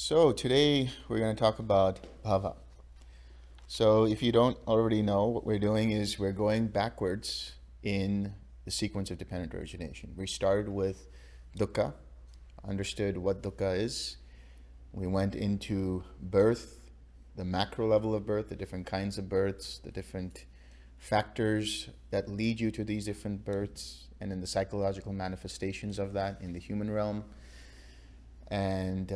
So today we're going to talk about Bhava. So if you don't already know, what we're doing is we're going backwards in the sequence of dependent origination. We started with Dukkha, understood what Dukkha is. We went into birth, the macro level of birth, the different kinds of births, the different factors that lead you to these different births, and then the psychological manifestations of that in the human realm. And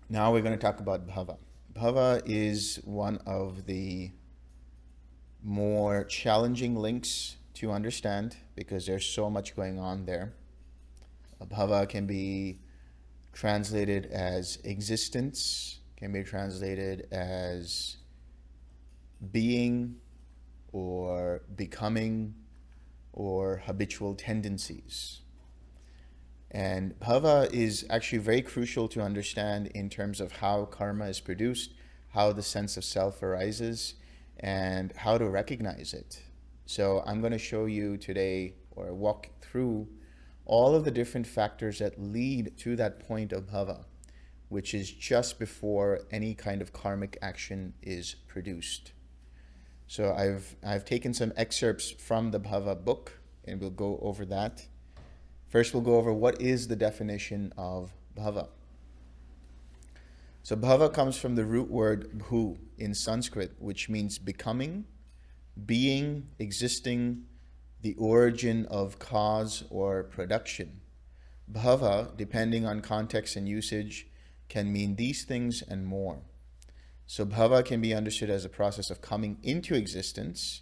now we're going to talk about Bhava. Bhava is one of the more challenging links to understand because there's so much going on there. Bhava can be translated as existence, can be translated as being or becoming or habitual tendencies. And bhava is actually very crucial to understand in terms of how karma is produced, how the sense of self arises, and how to recognize it. So I'm going to show you today, or walk through all of the different factors that lead to that point of bhava, which is just before any kind of karmic action is produced. So I've taken some excerpts from the Bhava book, and we'll go over that. First, we'll go over what is the definition of bhava. So bhava comes from the root word bhu in Sanskrit, which means becoming, being, existing, the origin of cause or production. Bhava, depending on context and usage, can mean these things and more. So bhava can be understood as a process of coming into existence,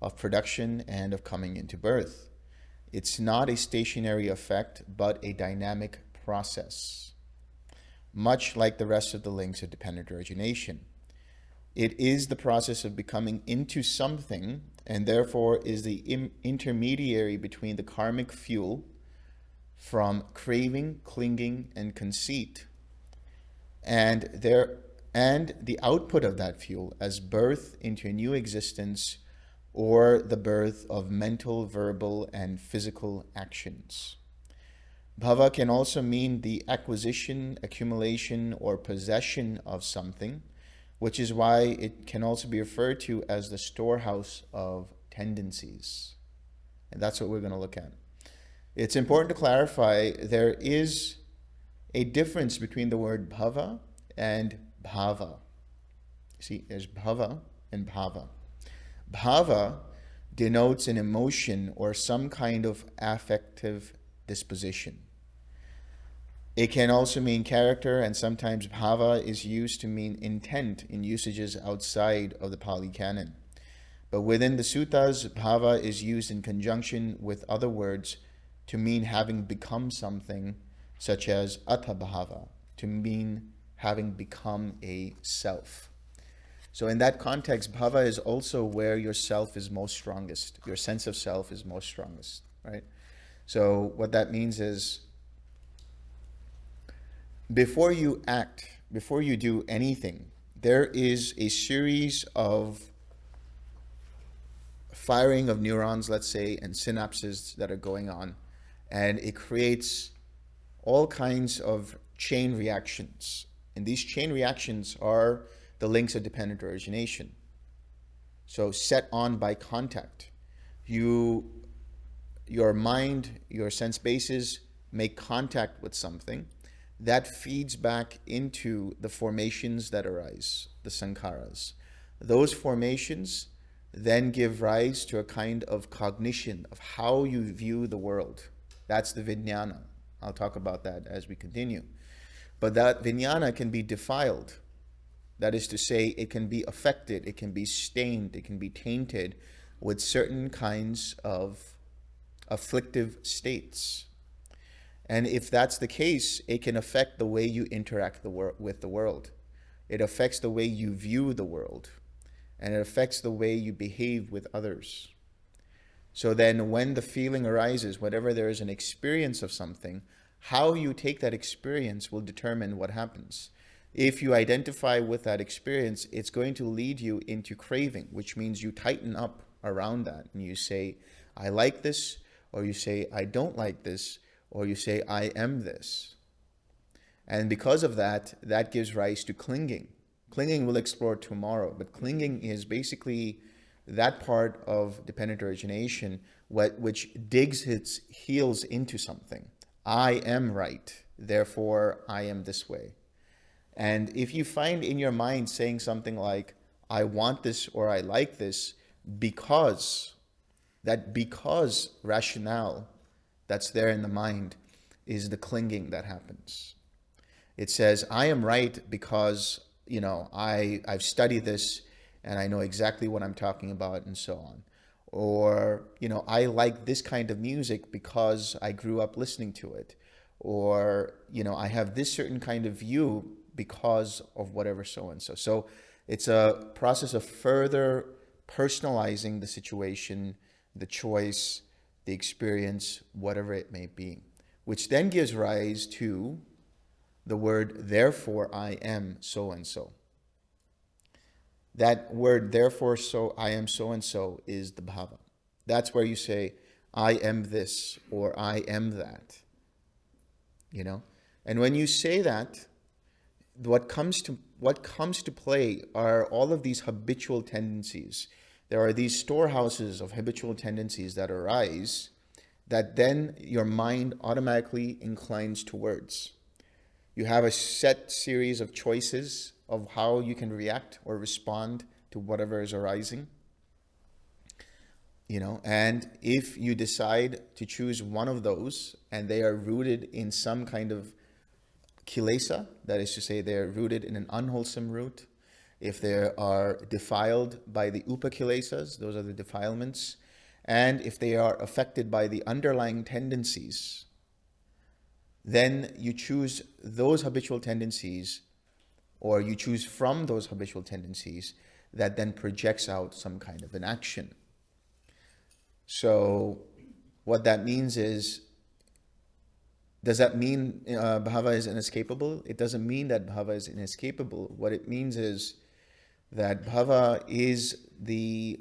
of production, and of coming into birth. It's not a stationary effect, but a dynamic process, much like the rest of the links of dependent origination. It is the process of becoming into something, and therefore is the intermediary between the karmic fuel from craving, clinging, and conceit, and the output of that fuel as birth into a new existence, or the birth of mental, verbal, and physical actions. Bhava can also mean the acquisition, accumulation, or possession of something, which is why it can also be referred to as the storehouse of tendencies. And that's what we're going to look at. It's important to clarify there is a difference between the word bhava and bhava. See, there's bhava and bhava. Bhava denotes an emotion or some kind of affective disposition. It can also mean character, and sometimes bhava is used to mean intent in usages outside of the Pali Canon. But within the suttas, bhava is used in conjunction with other words to mean having become something, such as atha bhava, to mean having become a self. So in that context, bhava is also where your self is most strongest. Your sense of self is most strongest, right? So what that means is before you act, before you do anything, there is a series of firing of neurons, let's say, and synapses that are going on. And it creates all kinds of chain reactions. And these chain reactions are the links of dependent origination. So set on by contact. Your mind, your sense bases make contact with something that feeds back into the formations that arise, the sankharas. Those formations then give rise to a kind of cognition of how you view the world. That's the vijnana. I'll talk about that as we continue. But that vijnana can be defiled. That is to say, it can be affected, it can be stained, it can be tainted with certain kinds of afflictive states. And if that's the case, it can affect the way you interact with the world. It affects the way you view the world. And it affects the way you behave with others. So then when the feeling arises, whenever there is an experience of something, how you take that experience will determine what happens. If you identify with that experience, it's going to lead you into craving, which means you tighten up around that and you say, I like this, or you say, I don't like this, or you say, I am this. And because of that, that gives rise to clinging. Clinging we'll explore tomorrow, but clinging is basically that part of dependent origination which digs its heels into something. I am right, therefore I am this way. And if you find in your mind saying something like, I want this or I like this because, that because rationale that's there in the mind is the clinging that happens. It says, I am right because, I've studied this and I know exactly what I'm talking about and so on. Or, I like this kind of music because I grew up listening to it. Or, I have this certain kind of view because of whatever so and so. So it's a process of further personalizing the situation, the choice, the experience, whatever it may be, which then gives rise to the word, therefore I am so and so. That word, therefore so I am so and so, is the bhava. That's where you say, I am this or I am that. And when you say that, what comes to play are all of these habitual tendencies. There are these storehouses of habitual tendencies that arise that then your mind automatically inclines towards. You have a set series of choices of how you can react or respond to whatever is arising. And if you decide to choose one of those and they are rooted in some kind of kilesa, that is to say they're rooted in an unwholesome root, if they are defiled by the upakilesas, those are the defilements, and if they are affected by the underlying tendencies, then you choose those habitual tendencies, or you choose from those habitual tendencies that then projects out some kind of an action. So what that means is, does that mean bhava is inescapable? It doesn't mean that bhava is inescapable. What it means is that bhava is the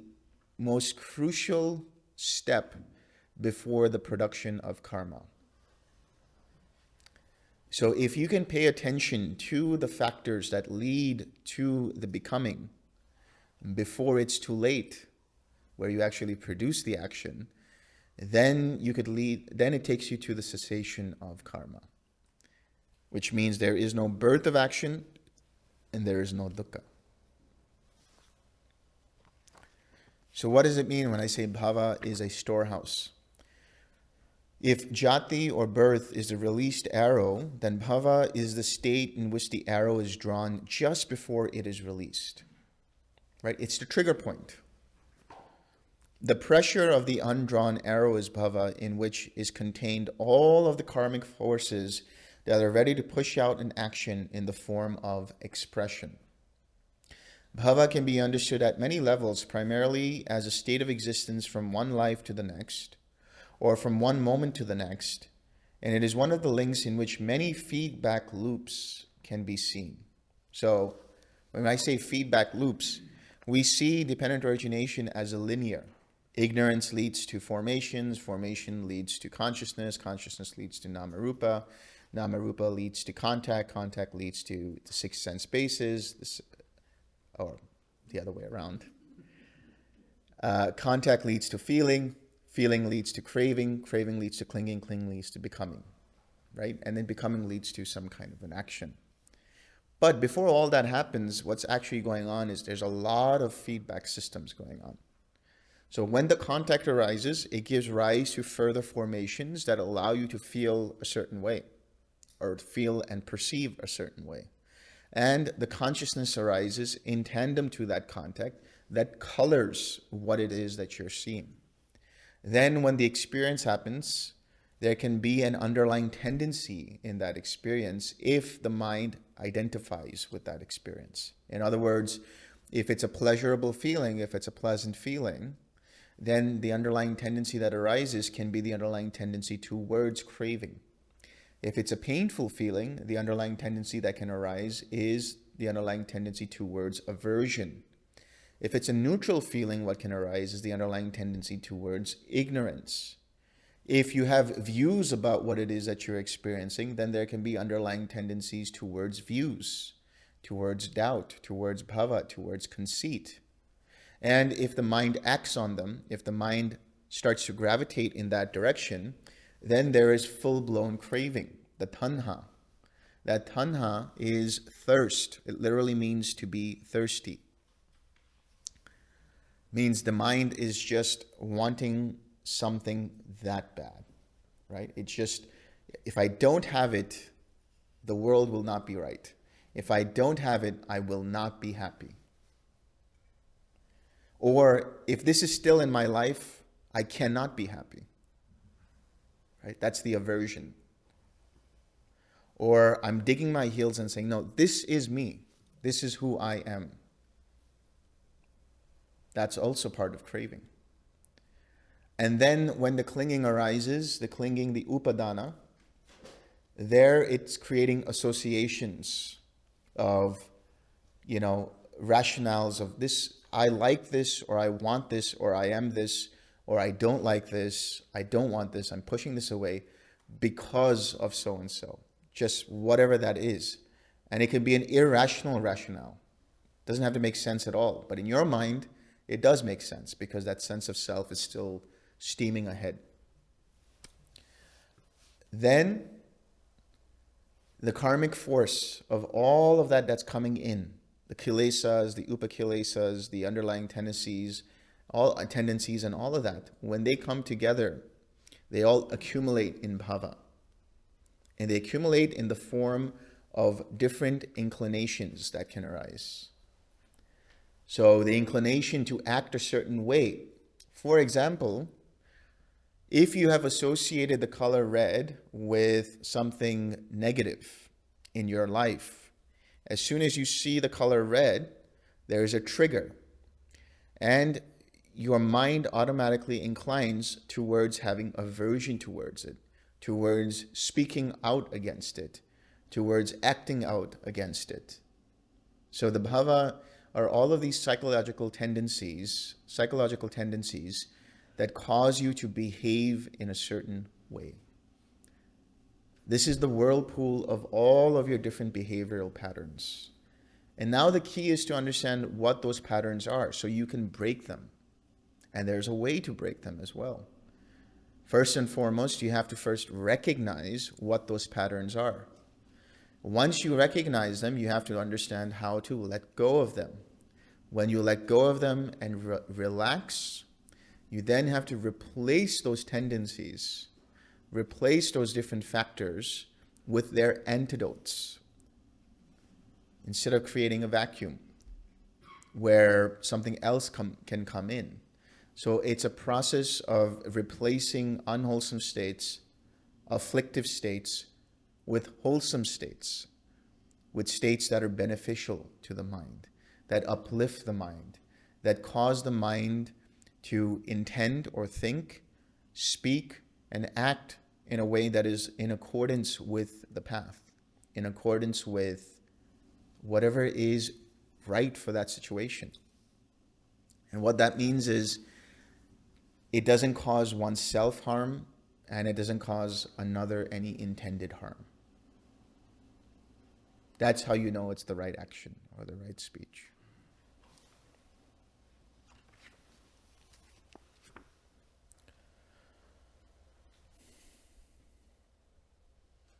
most crucial step before the production of karma. So if you can pay attention to the factors that lead to the becoming before it's too late, where you actually produce the action, then it takes you to the cessation of karma, which means there is no birth of action and there is no dukkha. So what does it mean when I say bhava is a storehouse? If jati or birth is the released arrow, then bhava is the state in which the arrow is drawn just before it is released. Right? It's the trigger point. The pressure of the undrawn arrow is bhava, in which is contained all of the karmic forces that are ready to push out an action in the form of expression. Bhava can be understood at many levels, primarily as a state of existence from one life to the next, or from one moment to the next, and it is one of the links in which many feedback loops can be seen. So, when I say feedback loops, we see dependent origination as a linear. Ignorance leads to formations, formation leads to consciousness, consciousness leads to namarupa, namarupa leads to contact, contact leads to the six sense bases, or the other way around. Contact leads to feeling, feeling leads to craving, craving leads to clinging, clinging leads to becoming, right? And then becoming leads to some kind of an action. But before all that happens, what's actually going on is there's a lot of feedback systems going on. So when the contact arises, it gives rise to further formations that allow you to feel a certain way, or feel and perceive a certain way. And the consciousness arises in tandem to that contact that colors what it is that you're seeing. Then when the experience happens, there can be an underlying tendency in that experience if the mind identifies with that experience. In other words, if it's a pleasurable feeling, if it's a pleasant feeling, then the underlying tendency that arises can be the underlying tendency towards craving. If it's a painful feeling, the underlying tendency that can arise is the underlying tendency towards aversion. If it's a neutral feeling, what can arise is the underlying tendency towards ignorance. If you have views about what it is that you're experiencing, then there can be underlying tendencies towards views, towards doubt, towards bhava, towards conceit. And if the mind acts on them, if the mind starts to gravitate in that direction, then there is full-blown craving, the tanha. That tanha is thirst. It literally means to be thirsty. Means the mind is just wanting something that bad, right? It's just, if I don't have it, the world will not be right. If I don't have it, I will not be happy. Or if this is still in my life, I cannot be happy. Right? That's the aversion. Or I'm digging my heels and saying, no, this is me. This is who I am. That's also part of craving. And then when the clinging arises, the clinging, the upadana, there it's creating associations of, rationales of this, I like this, or I want this, or I am this, or I don't like this, I don't want this, I'm pushing this away because of so-and-so. Just whatever that is. And it can be an irrational rationale. It doesn't have to make sense at all. But in your mind, it does make sense because that sense of self is still steaming ahead. Then, the karmic force of all of that that's coming in, the kilesas, the upakilesas, the underlying tendencies, and all of that, when they come together, they all accumulate in bhava. And they accumulate in the form of different inclinations that can arise. So the inclination to act a certain way. For example, if you have associated the color red with something negative in your life, as soon as you see the color red, there's a trigger. And your mind automatically inclines towards having aversion towards it, towards speaking out against it, towards acting out against it. So the bhava are all of these psychological tendencies that cause you to behave in a certain way. This is the whirlpool of all of your different behavioral patterns. And now the key is to understand what those patterns are so you can break them. And there's a way to break them as well. First and foremost, you have to first recognize what those patterns are. Once you recognize them, you have to understand how to let go of them. When you let go of them and relax, you then have to replace those tendencies, replace those different factors with their antidotes, instead of creating a vacuum where something else can come in. So it's a process of replacing unwholesome states, afflictive states, with wholesome states, with states that are beneficial to the mind, that uplift the mind, that cause the mind to intend or think, speak, and act in a way that is in accordance with the path, in accordance with whatever is right for that situation. And what that means is it doesn't cause oneself harm, and it doesn't cause another any intended harm. That's how you know it's the right action or the right speech.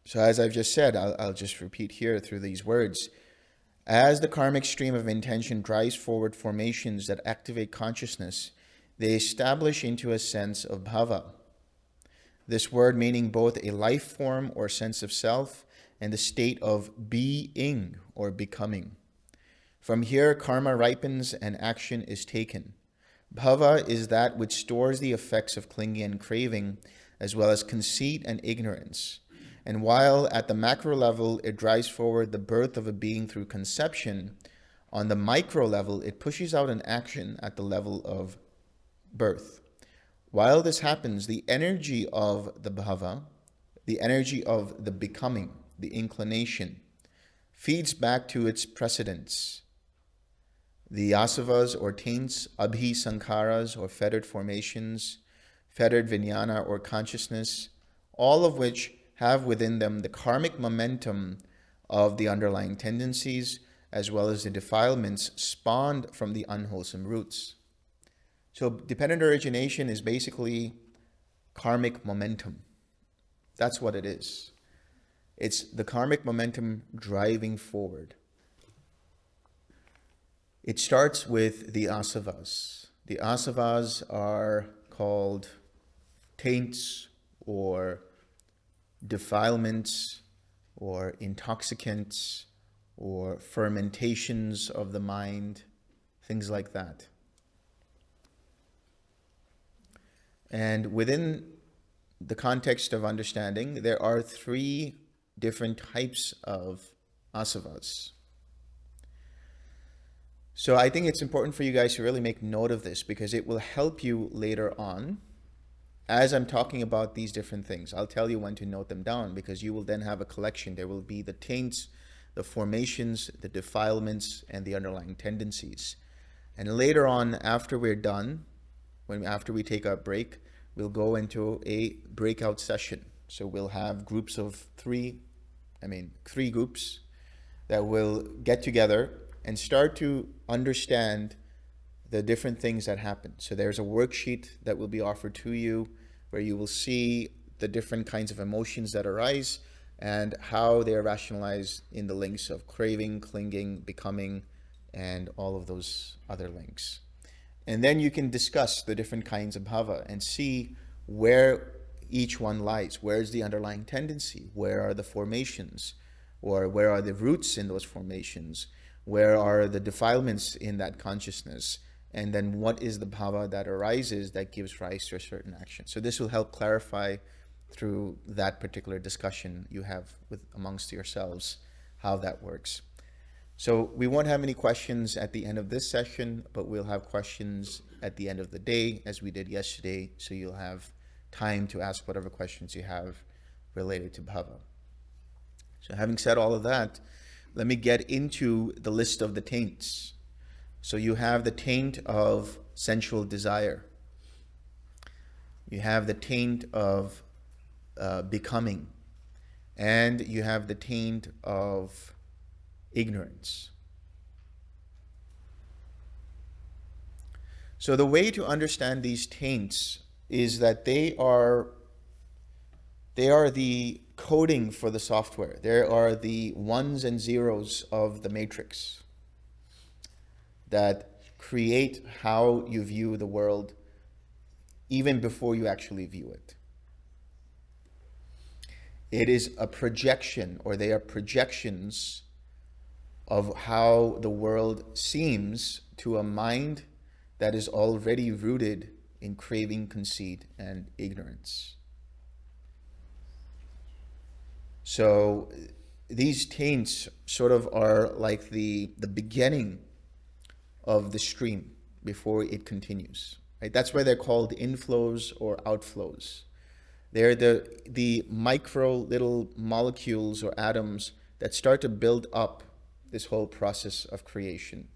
So as I've just said, I'll just repeat here through these words. As the karmic stream of intention drives forward formations that activate consciousness, they establish into a sense of bhava. This word meaning both a life form or sense of self and the state of being or becoming. From here, karma ripens and action is taken. Bhava is that which stores the effects of clinging and craving, as well as conceit and ignorance. And while at the macro level it drives forward the birth of a being through conception, on the micro level it pushes out an action at the level of birth. While this happens, the energy of the bhava, the energy of the becoming, the inclination, feeds back to its precedents. The asavas or taints, abhi sankharas or fettered formations, fettered vijnana or consciousness, all of which have within them the karmic momentum of the underlying tendencies, as well as the defilements spawned from the unwholesome roots. So dependent origination is basically karmic momentum. That's what it is. It's the karmic momentum driving forward. It starts with the asavas. The asavas are called taints or defilements or intoxicants or fermentations of the mind, things like that. And within the context of understanding, there are three different types of asavas. So I think it's important for you guys to really make note of this, because it will help you later on as I'm talking about these different things. I'll tell you when to note them down, because you will then have a collection. There will be the taints, the formations, the defilements, and the underlying tendencies. And later on, after we're done, after we take our break, we'll go into a breakout session. So we'll have groups of three groups that will get together and start to understand the different things that happen. So there's a worksheet that will be offered to you where you will see the different kinds of emotions that arise and how they are rationalized in the links of craving, clinging, becoming, and all of those other links. And then you can discuss the different kinds of bhava and see where each one lies. Where is the underlying tendency? Where are the formations? Or where are the roots in those formations? Where are the defilements in that consciousness? And then what is the bhava that arises that gives rise to a certain action? So this will help clarify through that particular discussion you have amongst yourselves how that works. So we won't have any questions at the end of this session, but we'll have questions at the end of the day as we did yesterday. So you'll have time to ask whatever questions you have related to bhava. So having said all of that, let me get into the list of the taints. So you have the taint of sensual desire. You have the taint of becoming. And you have the taint of ignorance. So the way to understand these taints is that they are the coding for the software. They are the ones and zeros of the matrix that create how you view the world even before you actually view it. It is a projection, or they are projections of how the world seems to a mind that is already rooted in craving, conceit, and ignorance. So these taints sort of are like the beginning of the stream before it continues. Right? That's why they're called inflows or outflows. They're the micro little molecules or atoms that start to build up this whole process of creation.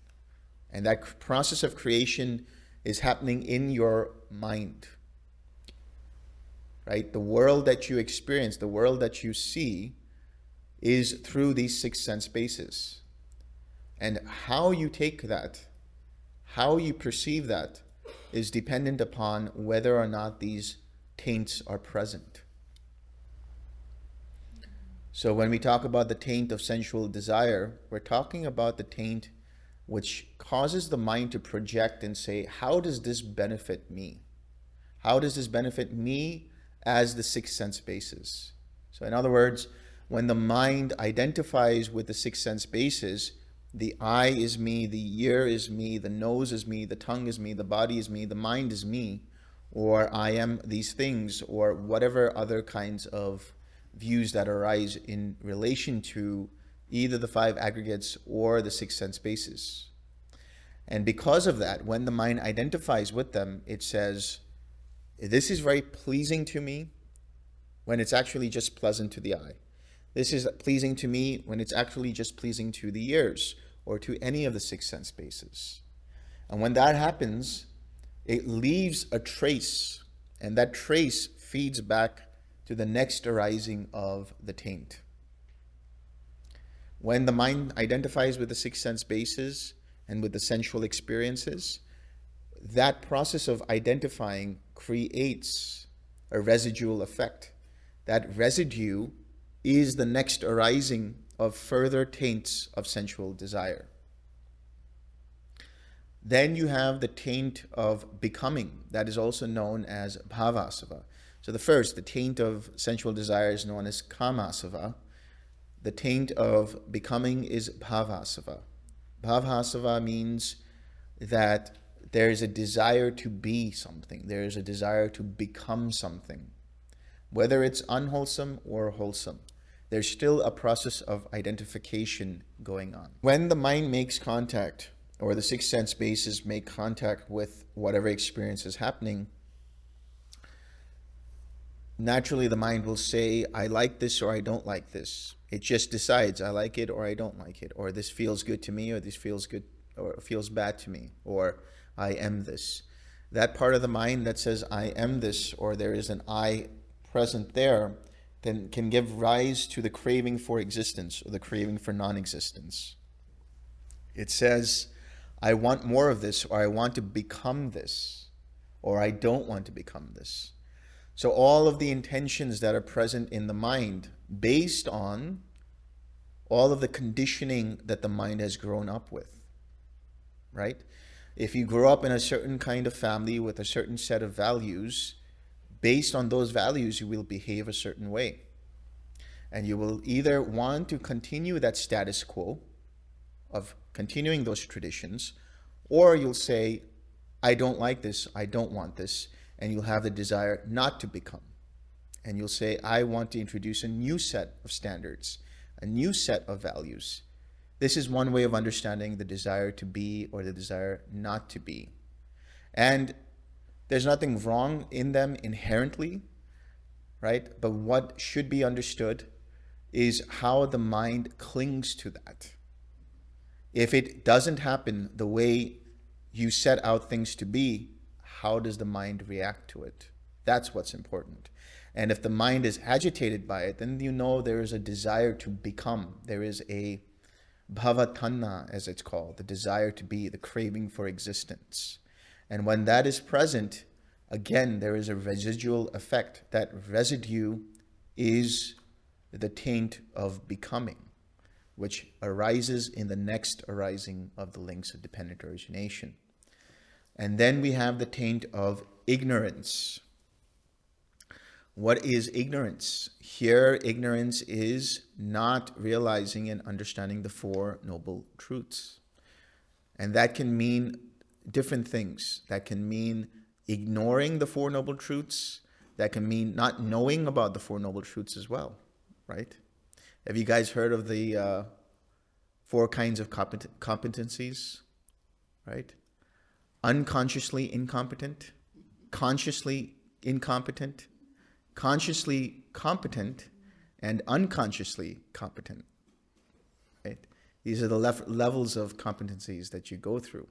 And that process of creation is happening in your mind. Right? The world that you experience, the world that you see, is through these six sense bases. And how you take that, how you perceive that, is dependent upon whether or not these taints are present. So when we talk about the taint of sensual desire, we're talking about the taint which causes the mind to project and say, how does this benefit me? How does this benefit me as the six sense bases? So in other words, when the mind identifies with the six sense bases, the eye is me, the ear is me, the nose is me, the tongue is me, the body is me, the mind is me, or I am these things, or whatever other kinds of views that arise in relation to either the five aggregates or the six sense bases. And because of that, when the mind identifies with them, it says, this is very pleasing to me, when it's actually just pleasant to the eye. This is pleasing to me when it's actually just pleasing to the ears or to any of the six sense bases. And when that happens, it leaves a trace And that trace feeds back to the next arising of the taint. When the mind identifies with the six sense bases and with the sensual experiences, that process of identifying creates a residual effect. That residue is the next arising of further taints of sensual desire. Then you have the taint of becoming, that is also known as bhavasava. So the taint of sensual desire is known as kamasava. The taint of becoming is bhavasava. Bhavasava means that there is a desire to be something. There is a desire to become something. Whether it's unwholesome or wholesome, there's still a process of identification going on. When the mind makes contact, or the six sense bases make contact with whatever experience is happening, naturally the mind will say, I like this or I don't like this. It just decides, I like it or I don't like it, or this feels good to me, or this feels good or feels bad to me, or I am this. That part of the mind that says I am this, or there is an I present there, then can give rise to the craving for existence or the craving for non-existence. It says, I want more of this, or I want to become this, or I don't want to become this. So all of the intentions that are present in the mind, based on all of the conditioning that the mind has grown up with, right? If you grow up in a certain kind of family with a certain set of values, based on those values, you will behave a certain way. And you will either want to continue that status quo of continuing those traditions, or you'll say, I don't like this, I don't want this, and you'll have the desire not to become. And you'll say, I want to introduce a new set of standards, a new set of values. This is one way of understanding the desire to be or the desire not to be. And there's nothing wrong in them inherently, right? But what should be understood is how the mind clings to that. If it doesn't happen the way you set out things to be, how does the mind react to it? That's what's important. And if the mind is agitated by it, then you know there is a desire to become. There is a bhava tanha, as it's called, the desire to be, the craving for existence. And when that is present, again, there is a residual effect. That residue is the taint of becoming, which arises in the next arising of the links of dependent origination. And then we have the taint of ignorance. What is ignorance? Here, ignorance is not realizing and understanding the Four Noble Truths. And that can mean different things. That can mean ignoring the Four Noble Truths. That can mean not knowing about the Four Noble Truths as well, right? Have you guys heard of the 4 kinds of competencies, right? Unconsciously incompetent, consciously incompetent, consciously competent, and unconsciously competent, right? These are the levels of competencies that you go through.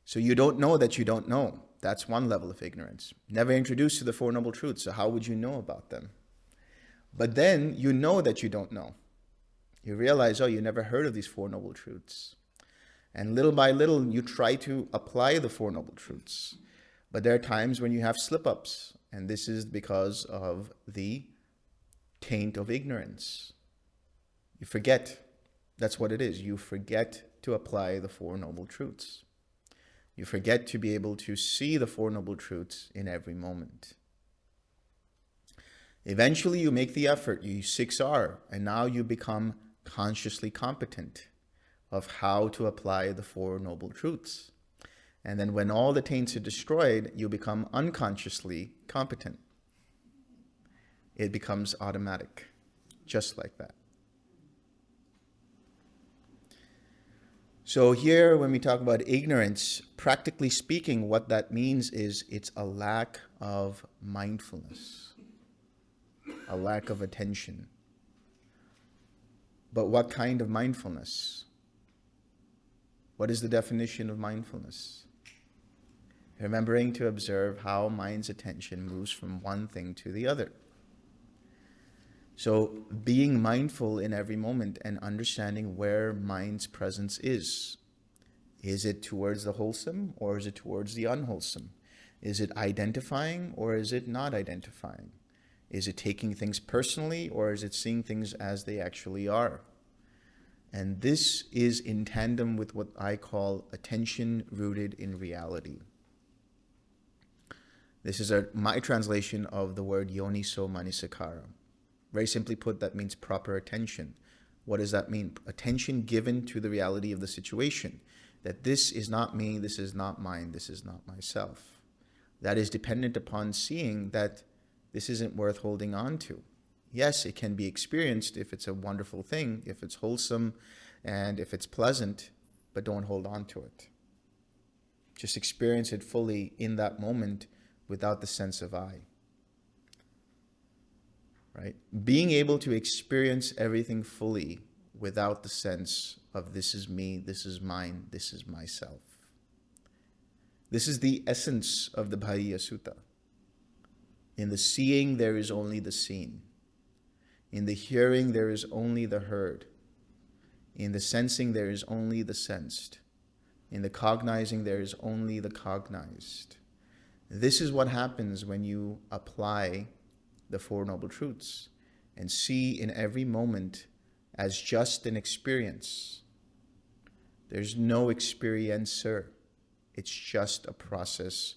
So you don't know that you don't know. That's one level of ignorance. Never introduced to the Four Noble Truths, so how would you know about them? But then you know that you don't know. You realize, oh, you never heard of these Four Noble Truths. And little by little, you try to apply the Four Noble Truths. But there are times when you have slip-ups, and this is because of the taint of ignorance. You forget. That's what it is. You forget to apply the Four Noble Truths. You forget to be able to see the Four Noble Truths in every moment. Eventually, you make the effort. You 6R, and now you become consciously competent of how to apply the Four Noble Truths. And then when all the taints are destroyed, you become unconsciously competent. It becomes automatic, just like that. So here, when we talk about ignorance, practically speaking, what that means is it's a lack of mindfulness, a lack of attention. But what kind of mindfulness? What is the definition of mindfulness? Remembering to observe how mind's attention moves from one thing to the other. So being mindful in every moment and understanding where mind's presence is. Is it towards the wholesome or is it towards the unwholesome? Is it identifying or is it not identifying? Is it taking things personally or is it seeing things as they actually are? And this is in tandem with what I call attention rooted in reality. This is my translation of the word yoniso manasikara. Very simply put, that means proper attention. What does that mean? Attention given to the reality of the situation. That this is not me, this is not mine, this is not myself. That is dependent upon seeing that this isn't worth holding on to. Yes, it can be experienced if it's a wonderful thing, if it's wholesome, and if it's pleasant, but don't hold on to it. Just experience it fully in that moment without the sense of I. Right? Being able to experience everything fully without the sense of this is me, this is mine, this is myself. This is the essence of the Bhaya Sutta. In the seeing, there is only the seen. In the hearing, there is only the heard. In the sensing, there is only the sensed. In the cognizing, there is only the cognized. This is what happens when you apply the Four Noble Truths and see in every moment as just an experience. There's no experiencer. It's just a process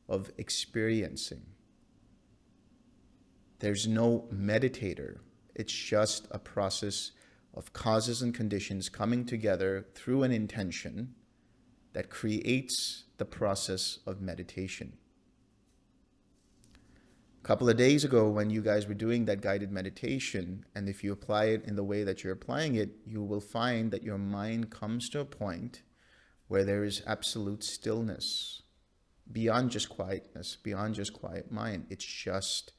of experiencing. There's no meditator. It's just a process of causes and conditions coming together through an intention that creates the process of meditation. A couple of days ago, when you guys were doing that guided meditation, and if you apply it in the way that you're applying it, you will find that your mind comes to a point where there is absolute stillness, beyond just quietness, beyond just quiet mind. It's just,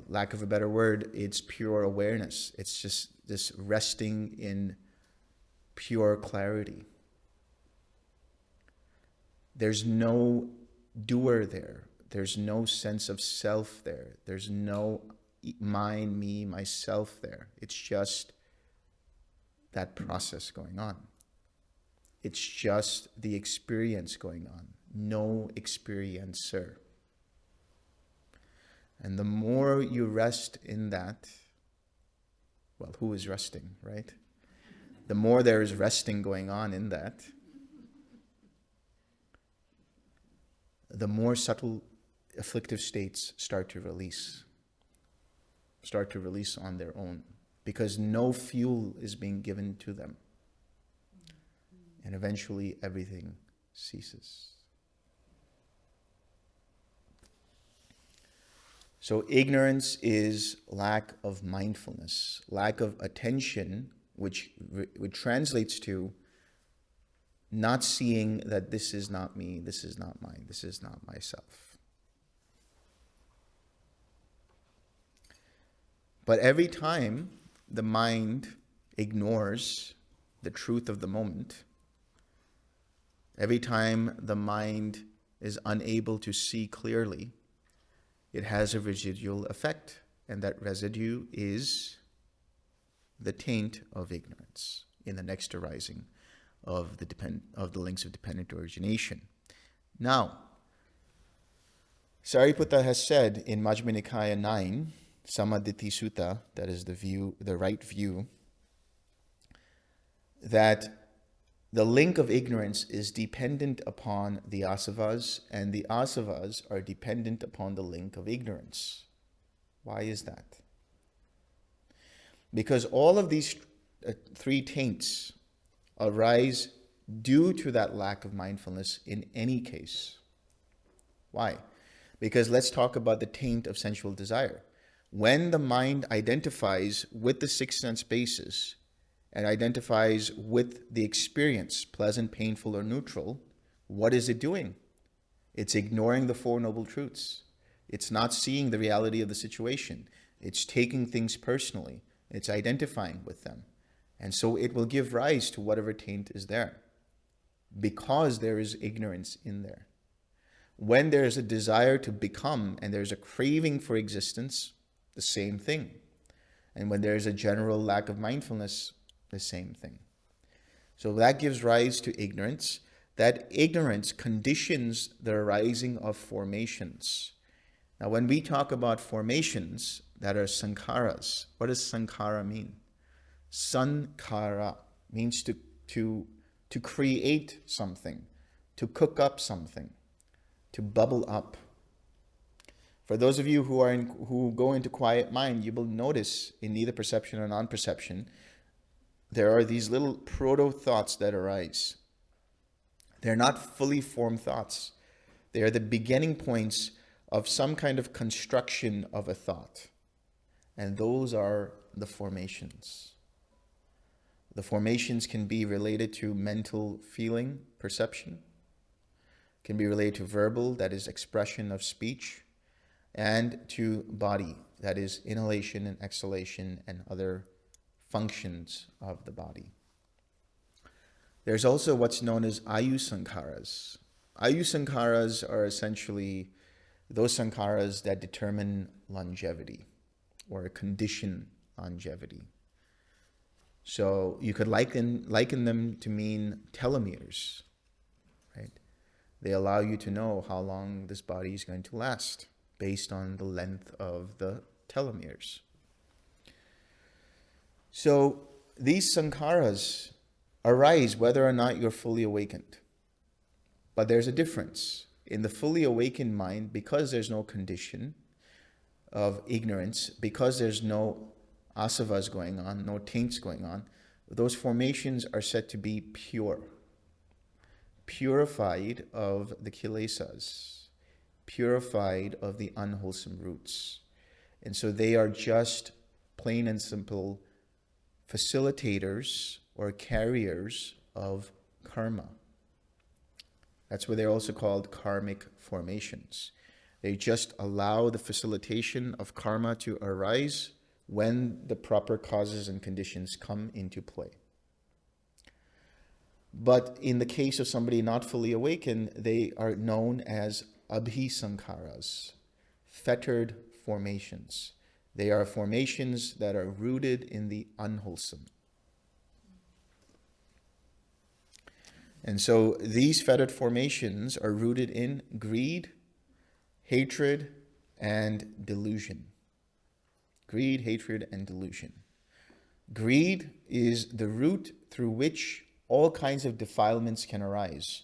lack of a better word, it's pure awareness. It's just this resting in pure clarity. There's no doer there. There's no sense of self there. There's no mine, me, myself there. It's just that process going on. It's just the experience going on. No experiencer. And the more you rest in that, well, who is resting, right? The more there is resting going on in that, the more subtle afflictive states start to release on their own, because no fuel is being given to them. And eventually everything ceases. So ignorance is lack of mindfulness, lack of attention, which translates to not seeing that this is not me, this is not mine, this is not myself. But every time the mind ignores the truth of the moment, every time the mind is unable to see clearly, it has a residual effect, and that residue is the taint of ignorance in the next arising of the links of dependent origination. Now, Sariputta has said in Majjhima Nikaya 9, Samaditi Sutta, that is the right view, that the link of ignorance is dependent upon the asavas, and the asavas are dependent upon the link of ignorance. Why is that? Because all of these three taints arise due to that lack of mindfulness in any case. Why? Because let's talk about the taint of sensual desire. When the mind identifies with the six sense bases and identifies with the experience, pleasant, painful, or neutral, what is it doing? It's ignoring the Four Noble Truths. It's not seeing the reality of the situation. It's taking things personally. It's identifying with them. And so it will give rise to whatever taint is there, because there is ignorance in there. When there's a desire to become and there's a craving for existence, the same thing. And when there's a general lack of mindfulness, the same thing. So that gives rise to ignorance. That ignorance conditions the arising of formations. Now, when we talk about formations that are sankharas, what does sankhara mean? Sankhara means to create something, to cook up something, to bubble up. For those of you who go into quiet mind, you will notice in neither perception or non-perception, there are these little proto-thoughts that arise. They're not fully formed thoughts. They are the beginning points of some kind of construction of a thought. And those are the formations. The formations can be related to mental feeling, perception, can be related to verbal, that is expression of speech, and to body, that is inhalation and exhalation and other functions of the body. There's also what's known as ayusankharas. Ayusankharas are essentially those sankharas that determine longevity or condition longevity. So you could liken them to mean telomeres, right? They allow you to know how long this body is going to last based on the length of the telomeres. So these sankharas arise whether or not you're fully awakened. But there's a difference. In the fully awakened mind, because there's no condition of ignorance, because there's no asavas going on, no taints going on, those formations are said to be pure, purified of the kilesas, purified of the unwholesome roots. And so they are just plain and simple facilitators or carriers of karma. That's why they're also called karmic formations. They just allow the facilitation of karma to arise when the proper causes and conditions come into play. But in the case of somebody not fully awakened, they are known as abhisankharas, fettered formations. They are formations that are rooted in the unwholesome. And so these fettered formations are rooted in greed, hatred, and delusion. Greed, hatred, and delusion. Greed is the root through which all kinds of defilements can arise.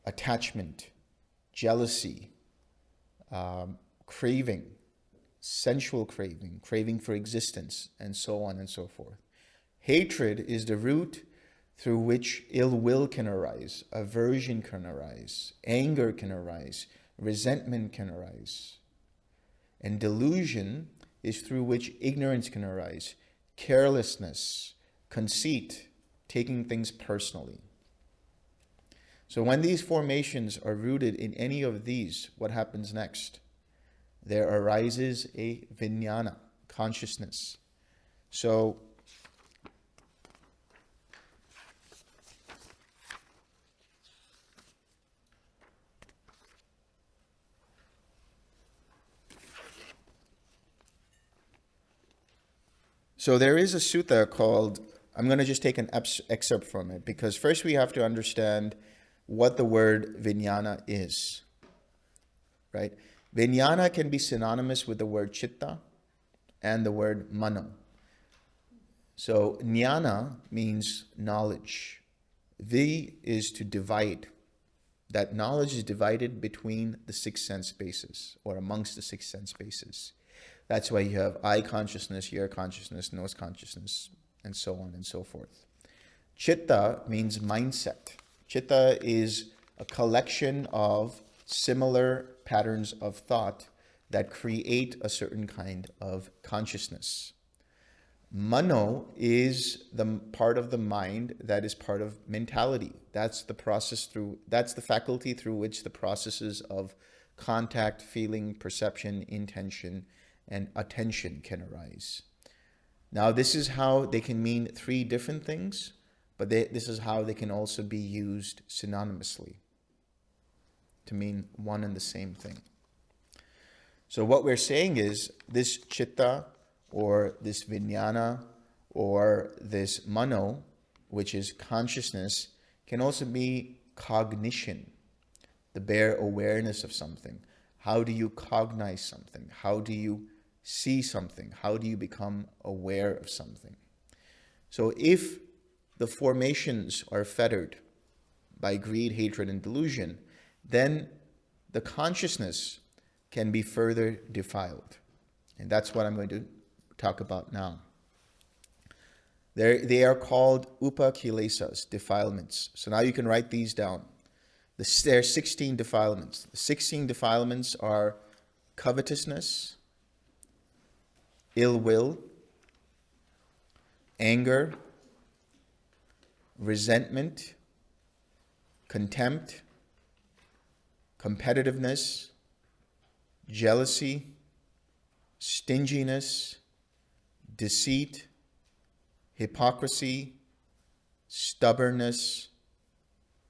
Attachment, jealousy, craving, sensual craving, craving for existence, and so on and so forth. Hatred is the root through which ill will can arise, aversion can arise, anger can arise, resentment can arise. And delusion is through which ignorance can arise, carelessness, conceit, taking things personally. So when these formations are rooted in any of these, what happens next? There arises a vijnana, consciousness. So there is a sutta called, I'm going to just take an excerpt from it, because first we have to understand what the word vijnana is, right? Vijnana can be synonymous with the word chitta and the word mano. So jnana means knowledge. Vi is to divide. That knowledge is divided between the six sense bases, or amongst the six sense bases. That's why you have eye consciousness, ear consciousness, nose consciousness, and so on and so forth. Chitta means mindset. Chitta is a collection of similar patterns of thought that create a certain kind of consciousness. Mano is the part of the mind that is part of mentality. That's the faculty through which the processes of contact, feeling, perception, intention, and attention can arise. Now, this is how they can mean three different things, but this is how they can also be used synonymously. to mean one and the same thing. So what we're saying is this chitta or this vijnana or this mano, which is consciousness, can also be cognition, the bare awareness of something. How do you cognize something? How do you see something? How do you become aware of something? So if the formations are fettered by greed, hatred, and delusion, then the consciousness can be further defiled. And that's what I'm going to talk about now. They are called upakilesas, defilements. So now you can write these down. There are 16 defilements. The 16 defilements are covetousness, ill will, anger, resentment, contempt, competitiveness, jealousy, stinginess, deceit, hypocrisy, stubbornness,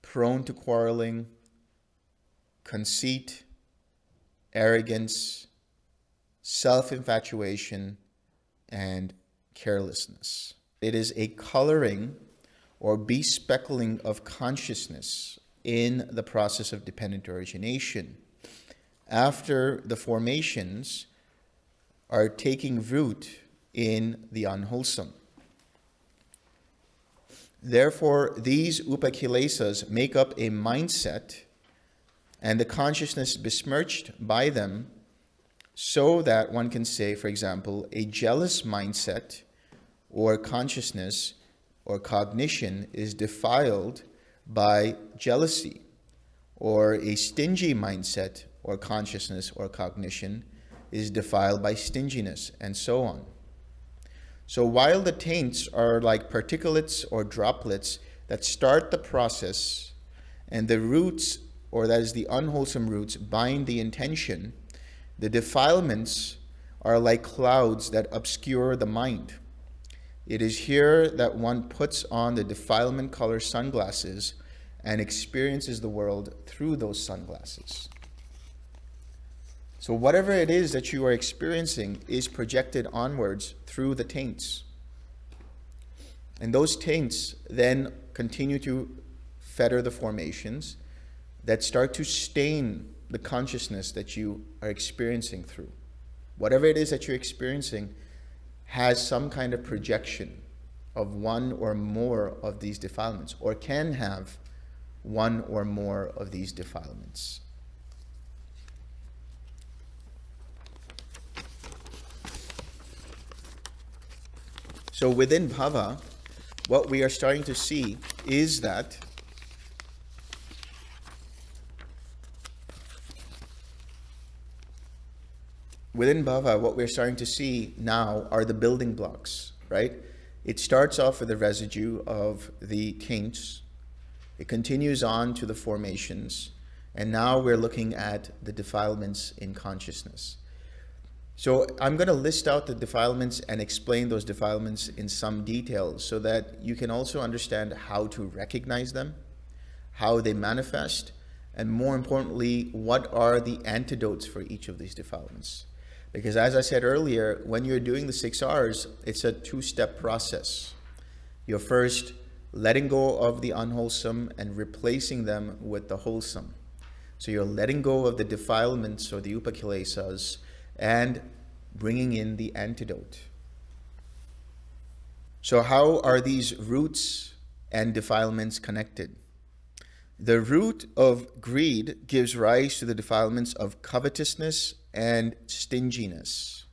prone to quarreling, conceit, arrogance, self-infatuation, and carelessness. It is a coloring or bespeckling of consciousness in the process of dependent origination. After the formations are taking root in the unwholesome. Therefore, these upakilesas make up a mindset and the consciousness besmirched by them, so that one can say, for example, a jealous mindset or consciousness or cognition is defiled by jealousy, or a stingy mindset or consciousness or cognition is defiled by stinginess, and so on. So while the taints are like particulates or droplets that start the process, and the roots, or that is the unwholesome roots, bind the intention, the defilements are like clouds that obscure the mind. It is here that one puts on the defilement color sunglasses and experiences the world through those sunglasses. So whatever it is that you are experiencing is projected onwards through the taints. And those taints then continue to fetter the formations that start to stain the consciousness that you are experiencing through. Whatever it is that you're experiencing has some kind of projection of one or more of these defilements, or can have one or more of these defilements. So within Bhava, what we are starting to see is that within Bhava, what we're starting to see now are the building blocks, right? It starts off with the residue of the taints. It continues on to the formations. And now we're looking at the defilements in consciousness. So I'm going to list out the defilements and explain those defilements in some detail so that you can also understand how to recognize them, how they manifest, and more importantly, what are the antidotes for each of these defilements. Because as I said earlier, when you're doing the 6 R's, it's a 2-step process. You're first letting go of the unwholesome and replacing them with the wholesome. So you're letting go of the defilements or the upakilesas and bringing in the antidote. So how are these roots and defilements connected? The root of greed gives rise to the defilements of covetousness and stinginess.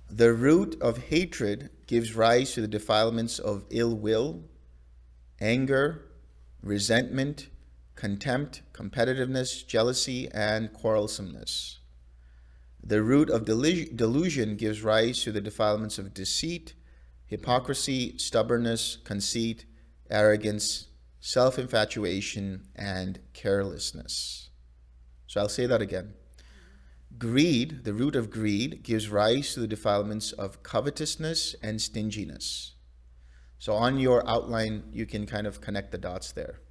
The root of hatred gives rise to the defilements of ill will, anger, resentment, contempt, competitiveness, jealousy, and quarrelsomeness. The root of delusion gives rise to the defilements of deceit, hypocrisy, stubbornness, conceit, arrogance, self-infatuation, and carelessness. So I'll say that again. Greed, the root of greed, gives rise to the defilements of covetousness and stinginess. So on your outline, you can kind of connect the dots there.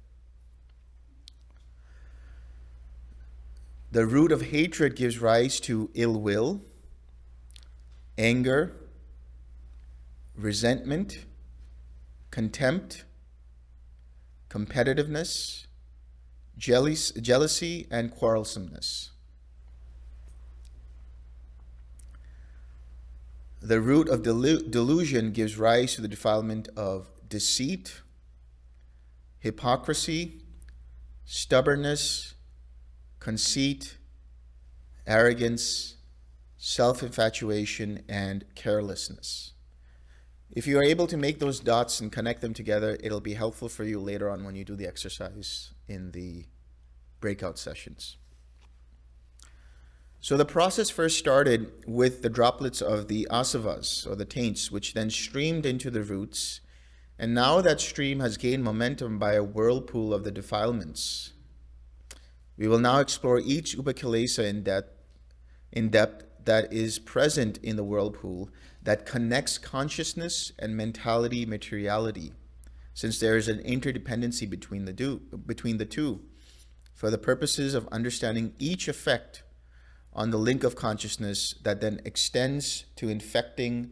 The root of hatred gives rise to ill will, anger, resentment, contempt, competitiveness, jealousy, and quarrelsomeness. The root of delusion gives rise to the defilement of deceit, hypocrisy, stubbornness, conceit, arrogance, self-infatuation, and carelessness. If you are able to make those dots and connect them together, it'll be helpful for you later on when you do the exercise in the breakout sessions. So the process first started with the droplets of the asavas, or the taints, which then streamed into the roots, and now that stream has gained momentum by a whirlpool of the defilements. We will now explore each upakilesa in depth that is present in the whirlpool that connects consciousness and mentality materiality, since there is an interdependency between the two, for the purposes of understanding each effect on the link of consciousness that then extends to infecting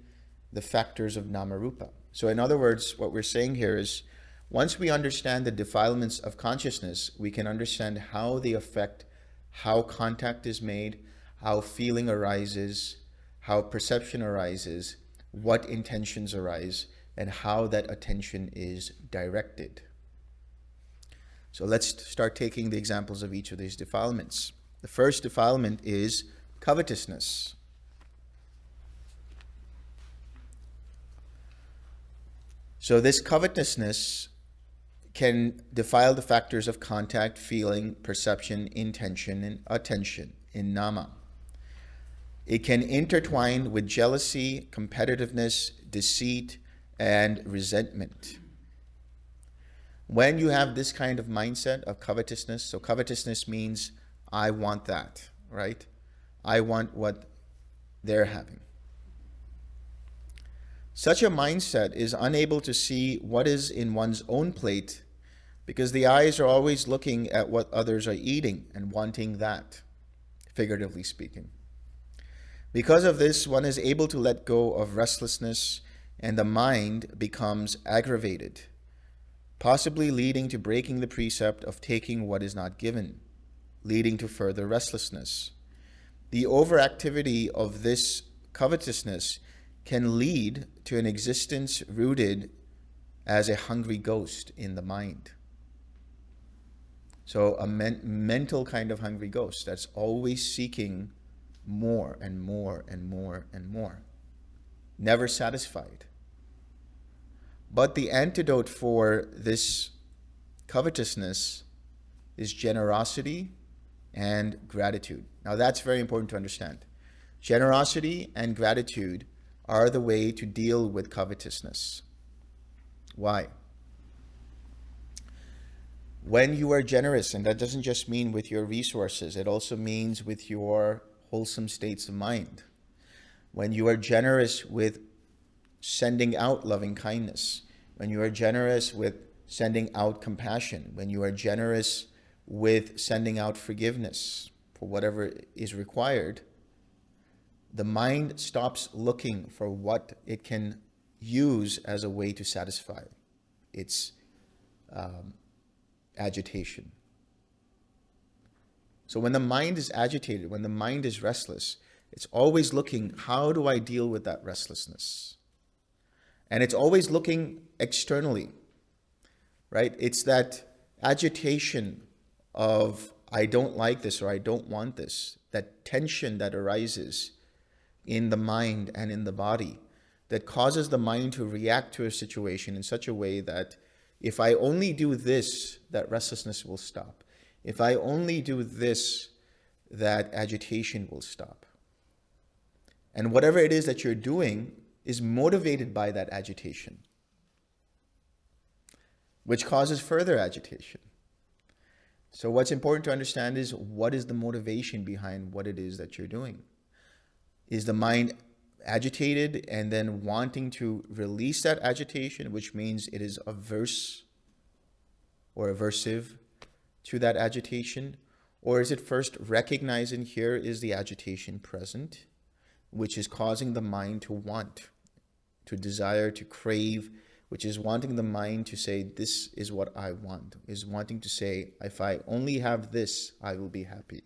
the factors of Namarupa. So in other words, what we're saying here is, once we understand the defilements of consciousness, we can understand how they affect how contact is made, how feeling arises, how perception arises, what intentions arise, and how that attention is directed. So let's start taking the examples of each of these defilements. The first defilement is covetousness. So this covetousness can defile the factors of contact, feeling, perception, intention, and attention in nama. It can intertwine with jealousy, competitiveness, deceit, and resentment. When you have this kind of mindset of covetousness, so covetousness means I want that, right? I want what they're having. Such a mindset is unable to see what is in one's own plate because the eyes are always looking at what others are eating and wanting that, figuratively speaking. Because of this, one is able to let go of restlessness and the mind becomes aggravated, possibly leading to breaking the precept of taking what is not given, leading to further restlessness. The overactivity of this covetousness can lead to an existence rooted as a hungry ghost in the mind. So a mental kind of hungry ghost that's always seeking more and more and more and more, never satisfied. But the antidote for this covetousness is generosity and gratitude. Now that's very important to understand. Generosity and gratitude are the way to deal with covetousness. Why? When you are generous, and that doesn't just mean with your resources, it also means with your wholesome states of mind. When you are generous with sending out loving kindness, when you are generous with sending out compassion, when you are generous with sending out forgiveness for whatever is required, the mind stops looking for what it can use as a way to satisfy its agitation. So when the mind is agitated, when the mind is restless, it's always looking, how do I deal with that restlessness? And it's always looking externally, right? It's that agitation of, I don't like this or I don't want this, that tension that arises in the mind and in the body that causes the mind to react to a situation in such a way that if I only do this, that restlessness will stop. If I only do this, that agitation will stop. And whatever it is that you're doing is motivated by that agitation, which causes further agitation. So what's important to understand is, what is the motivation behind what it is that you're doing? Is the mind agitated and then wanting to release that agitation, which means it is averse or aversive to that agitation? Or is it first recognizing here is the agitation present, which is causing the mind to want, to desire, to crave, which is wanting the mind to say, this is what I want, is wanting to say, if I only have this, I will be happy.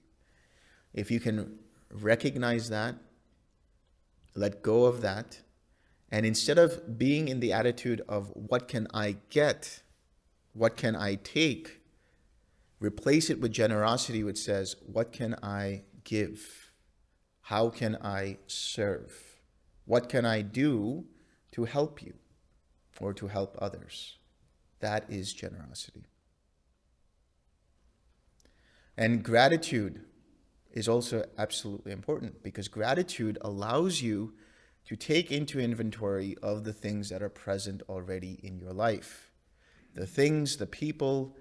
If you can recognize that, let go of that, and instead of being in the attitude of what can I get, what can I take, replace it with generosity, which says, what can I give? How can I serve? What can I do to help you or to help others? That is generosity. And gratitude is also absolutely important, because gratitude allows you to take into inventory of the things that are present already in your life. The things, the people,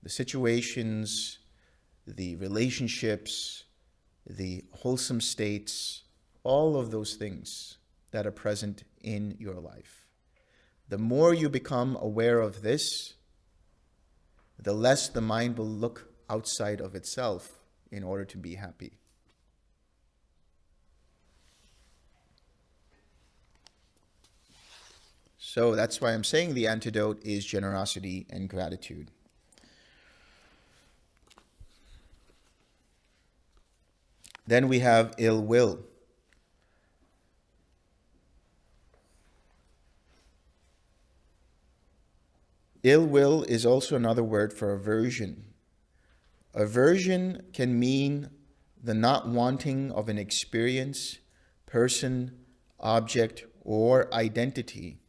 the situations, the relationships, the wholesome states, all of those things that are present in your life. The more you become aware of this, the less the mind will look outside of itself in order to be happy. So that's why I'm saying the antidote is generosity and gratitude. Then we have ill will. Ill will is also another word for aversion. Aversion can mean the not wanting of an experience, person, object, or identity.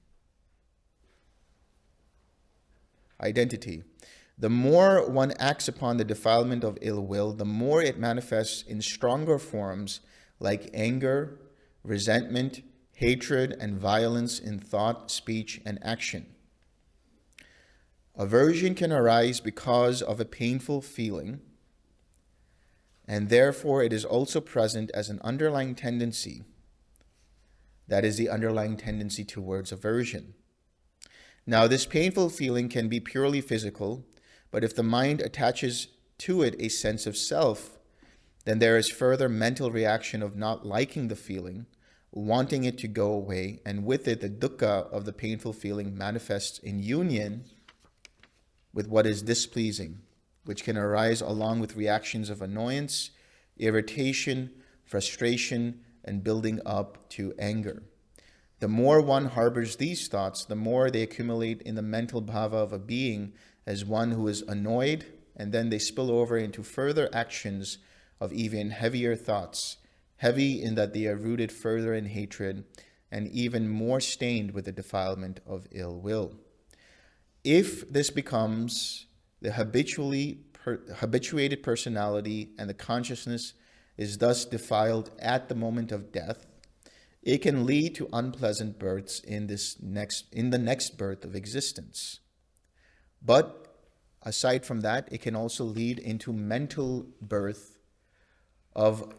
The more one acts upon the defilement of ill will, the more it manifests in stronger forms like anger, resentment, hatred, and violence in thought, speech, and action. Aversion can arise because of a painful feeling, and therefore it is also present as an underlying tendency. That is the underlying tendency towards aversion. Now, this painful feeling can be purely physical, but if the mind attaches to it a sense of self, then there is further mental reaction of not liking the feeling, wanting it to go away, and with it the dukkha of the painful feeling manifests in union with what is displeasing, which can arise along with reactions of annoyance, irritation, frustration, and building up to anger. The more one harbors these thoughts, the more they accumulate in the mental bhava of a being as one who is annoyed, and then they spill over into further actions of even heavier thoughts, heavy in that they are rooted further in hatred and even more stained with the defilement of ill will. If this becomes the habituated personality and the consciousness is thus defiled at the moment of death, it can lead to unpleasant births in the next birth of existence. But aside from that, it can also lead into mental birth of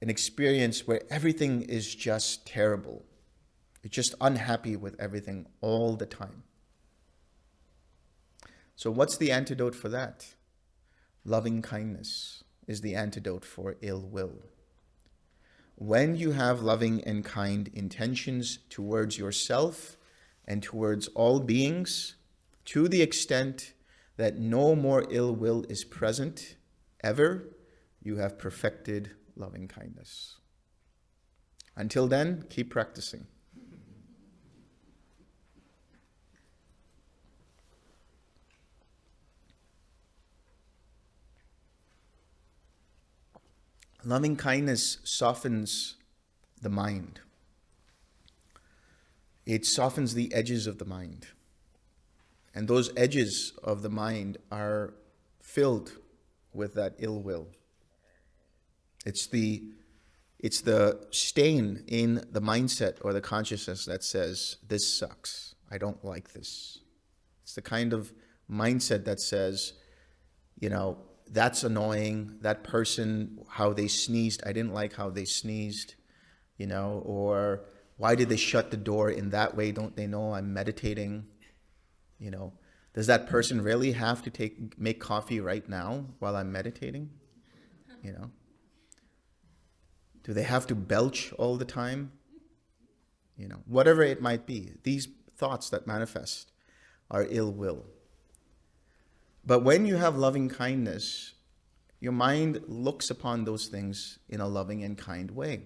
an experience where everything is just terrible. It's just unhappy with everything all the time. So what's the antidote for that? Loving kindness is the antidote for ill will. When you have loving and kind intentions towards yourself and towards all beings, to the extent that no more ill will is present ever, you have perfected loving kindness. Until then, keep practicing. Loving kindness softens the mind. It softens the edges of the mind. And those edges of the mind are filled with that ill will. It's the stain in the mindset or the consciousness that says, this sucks. I don't like this. It's the kind of mindset that says, that's annoying. That person, how they sneezed, I didn't like how they sneezed, or why did they shut the door in that way? Don't they know I'm meditating? Does that person really have to make coffee right now while I'm meditating? You know? Do they have to belch all the time? You know, whatever it might be, these thoughts that manifest are ill will. But when you have loving kindness, your mind looks upon those things in a loving and kind way.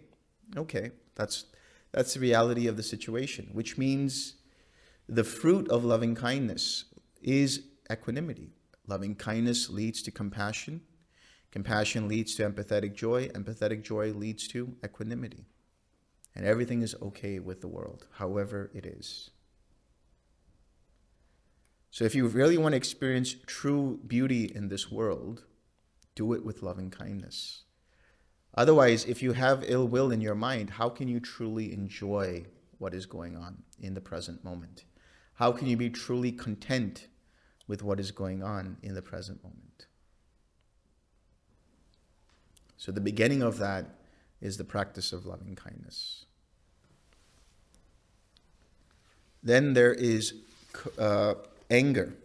Okay, that's the reality of the situation, which means the fruit of loving kindness is equanimity. Loving kindness leads to compassion. Compassion leads to empathetic joy. Empathetic joy leads to equanimity. And everything is okay with the world, however it is. So if you really want to experience true beauty in this world, do it with loving kindness. Otherwise, if you have ill will in your mind, how can you truly enjoy what is going on in the present moment? How can you be truly content with what is going on in the present moment? So the beginning of that is the practice of loving kindness. Then there is anger.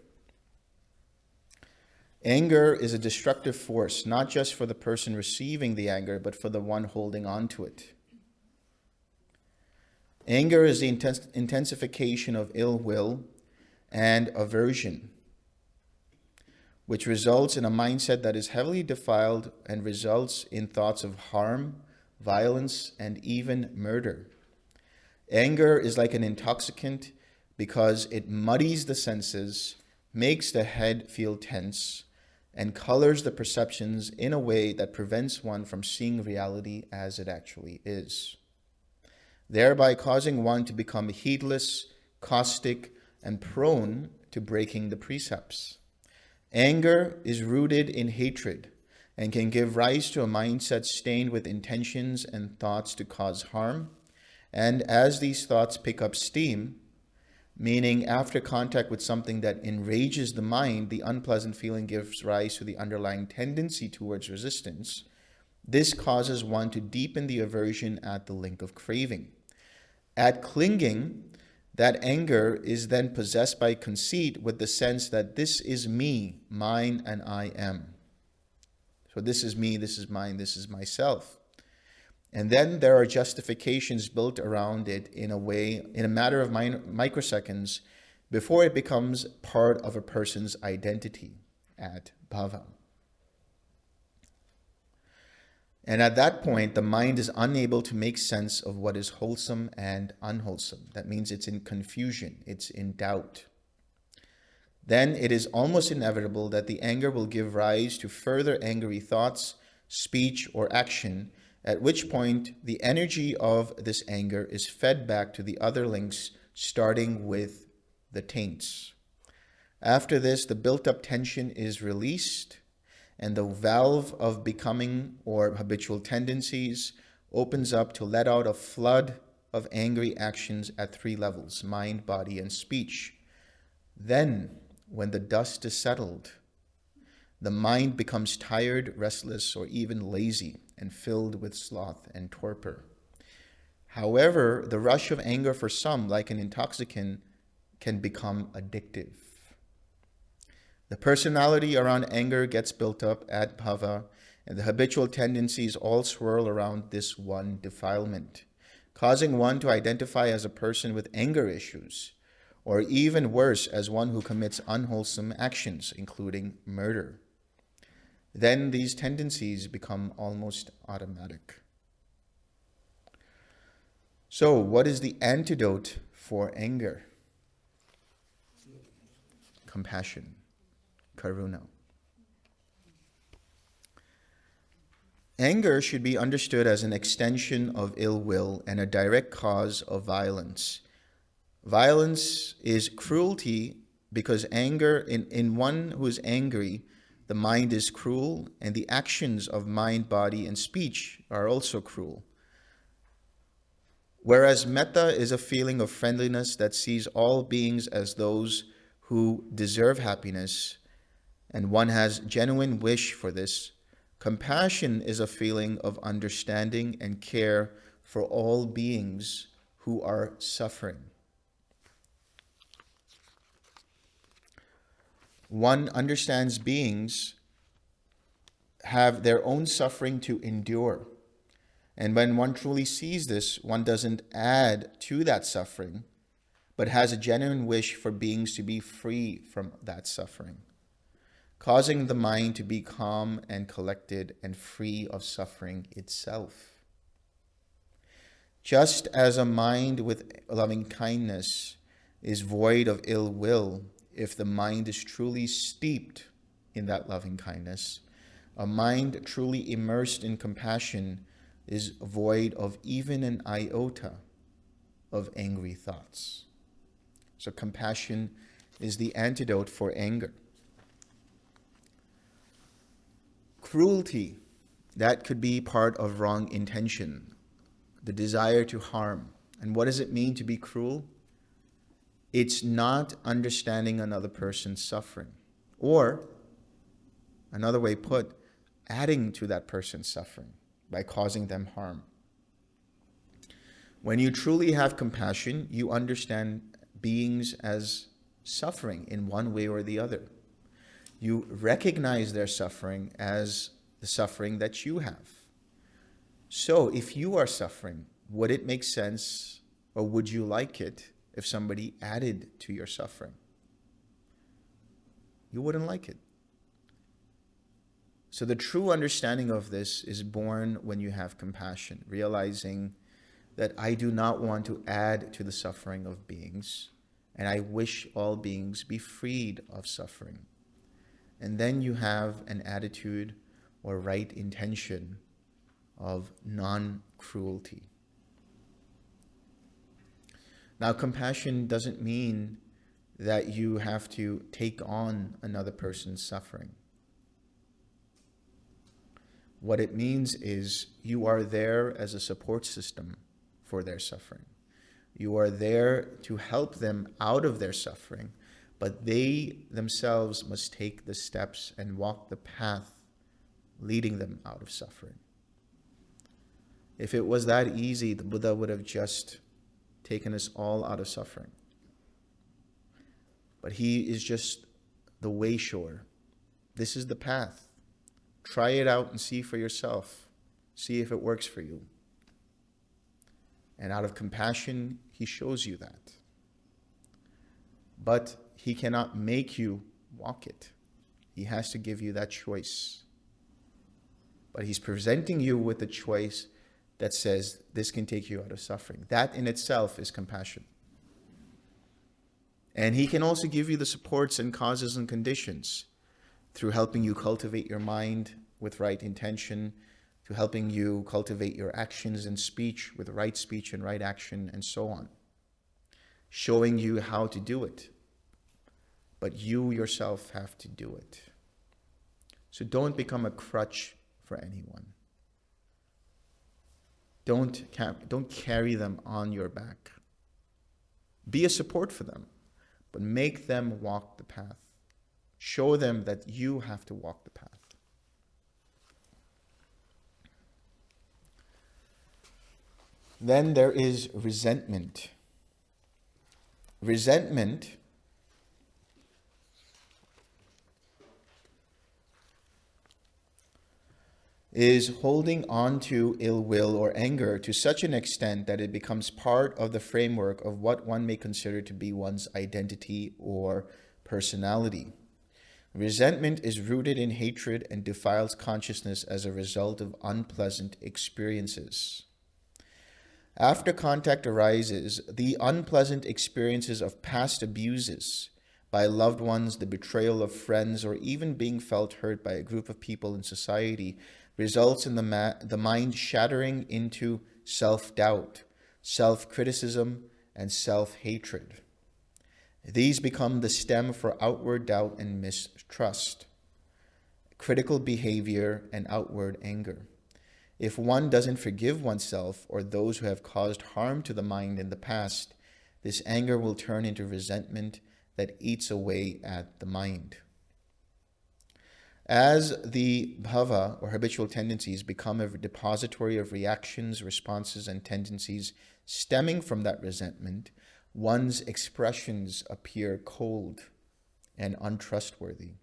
Anger is a destructive force, not just for the person receiving the anger, but for the one holding on to it. Anger is the intensification of ill will and aversion, which results in a mindset that is heavily defiled and results in thoughts of harm, violence, and even murder. Anger is like an intoxicant because it muddies the senses, makes the head feel tense, and colors the perceptions in a way that prevents one from seeing reality as it actually is, thereby causing one to become heedless, caustic, and prone to breaking the precepts. Anger is rooted in hatred and can give rise to a mindset stained with intentions and thoughts to cause harm. And as these thoughts pick up steam, meaning after contact with something that enrages the mind, the unpleasant feeling gives rise to the underlying tendency towards resistance. This causes one to deepen the aversion at the link of craving. At clinging, that anger is then possessed by conceit with the sense that this is me, mine, and I am. So this is me, this is mine, this is myself. And then there are justifications built around it in a matter of microseconds before it becomes part of a person's identity at Bhava. And at that point, the mind is unable to make sense of what is wholesome and unwholesome. That means it's in confusion, it's in doubt. Then it is almost inevitable that the anger will give rise to further angry thoughts, speech, or action, at which point the energy of this anger is fed back to the other links, starting with the taints. After this, the built-up tension is released, and the valve of becoming or habitual tendencies opens up to let out a flood of angry actions at 3 levels: mind, body, and speech. Then, when the dust is settled, the mind becomes tired, restless, or even lazy, and filled with sloth and torpor. However, the rush of anger for some, like an intoxicant, can become addictive. The personality around anger gets built up at Bhava, and the habitual tendencies all swirl around this one defilement, causing one to identify as a person with anger issues, or even worse, as one who commits unwholesome actions, including murder. Then these tendencies become almost automatic. So, what is the antidote for anger? Compassion, karuna. Anger should be understood as an extension of ill will and a direct cause of violence. Violence is cruelty because anger, in one who is angry, the mind is cruel, and the actions of mind, body, and speech are also cruel. Whereas metta is a feeling of friendliness that sees all beings as those who deserve happiness, and one has genuine wish for this, compassion is a feeling of understanding and care for all beings who are suffering. One understands beings have their own suffering to endure. And when one truly sees this, one doesn't add to that suffering, but has a genuine wish for beings to be free from that suffering, causing the mind to be calm and collected and free of suffering itself. Just as a mind with loving kindness is void of ill will, if the mind is truly steeped in that loving kindness, a mind truly immersed in compassion is void of even an iota of angry thoughts. So compassion is the antidote for anger. Cruelty, that could be part of wrong intention, the desire to harm. And what does it mean to be cruel? It's not understanding another person's suffering, or another way put, adding to that person's suffering by causing them harm. When you truly have compassion, you understand beings as suffering in one way or the other. You recognize their suffering as the suffering that you have. So if you are suffering, would it make sense, or would you like it if somebody added to your suffering? You wouldn't like it. So the true understanding of this is born when you have compassion, realizing that I do not want to add to the suffering of beings, and I wish all beings be freed of suffering. And then you have an attitude or right intention of non-cruelty. Now, compassion doesn't mean that you have to take on another person's suffering. What it means is you are there as a support system for their suffering. You are there to help them out of their suffering, but they themselves must take the steps and walk the path leading them out of suffering. If it was that easy, the Buddha would have just taken us all out of suffering. But he is just the way shower. This is the path. Try it out and see for yourself. See if it works for you. And out of compassion, he shows you that. But he cannot make you walk it. He has to give you that choice. But he's presenting you with a choice that says this can take you out of suffering. That in itself is compassion. And he can also give you the supports and causes and conditions through helping you cultivate your mind with right intention, to helping you cultivate your actions and speech with right speech and right action, and so on. Showing you how to do it. But you yourself have to do it. So don't become a crutch for anyone. Don't carry them on your back. Be a support for them, but make them walk the path. Show them that you have to walk the path. Then there is resentment. Resentment is holding on to ill will or anger to such an extent that it becomes part of the framework of what one may consider to be one's identity or personality. Resentment is rooted in hatred and defiles consciousness as a result of unpleasant experiences. After contact arises, the unpleasant experiences of past abuses by loved ones, the betrayal of friends, or even being felt hurt by a group of people in society results in the mind shattering into self-doubt, self-criticism, and self-hatred. These become the stem for outward doubt and mistrust, critical behavior, and outward anger. If one doesn't forgive oneself or those who have caused harm to the mind in the past, this anger will turn into resentment that eats away at the mind. As the Bhava, or habitual tendencies, become a depository of reactions, responses, and tendencies stemming from that resentment, one's expressions appear cold and untrustworthy.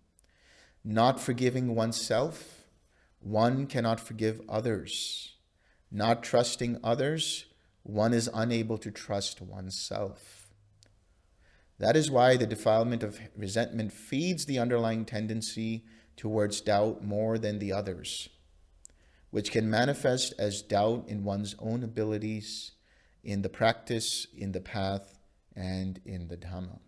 Not forgiving oneself one cannot forgive others. Not trusting others, one is unable to trust oneself. That is why the defilement of resentment feeds the underlying tendency towards doubt more than the others, which can manifest as doubt in one's own abilities, in the practice, in the path, and in the Dhamma.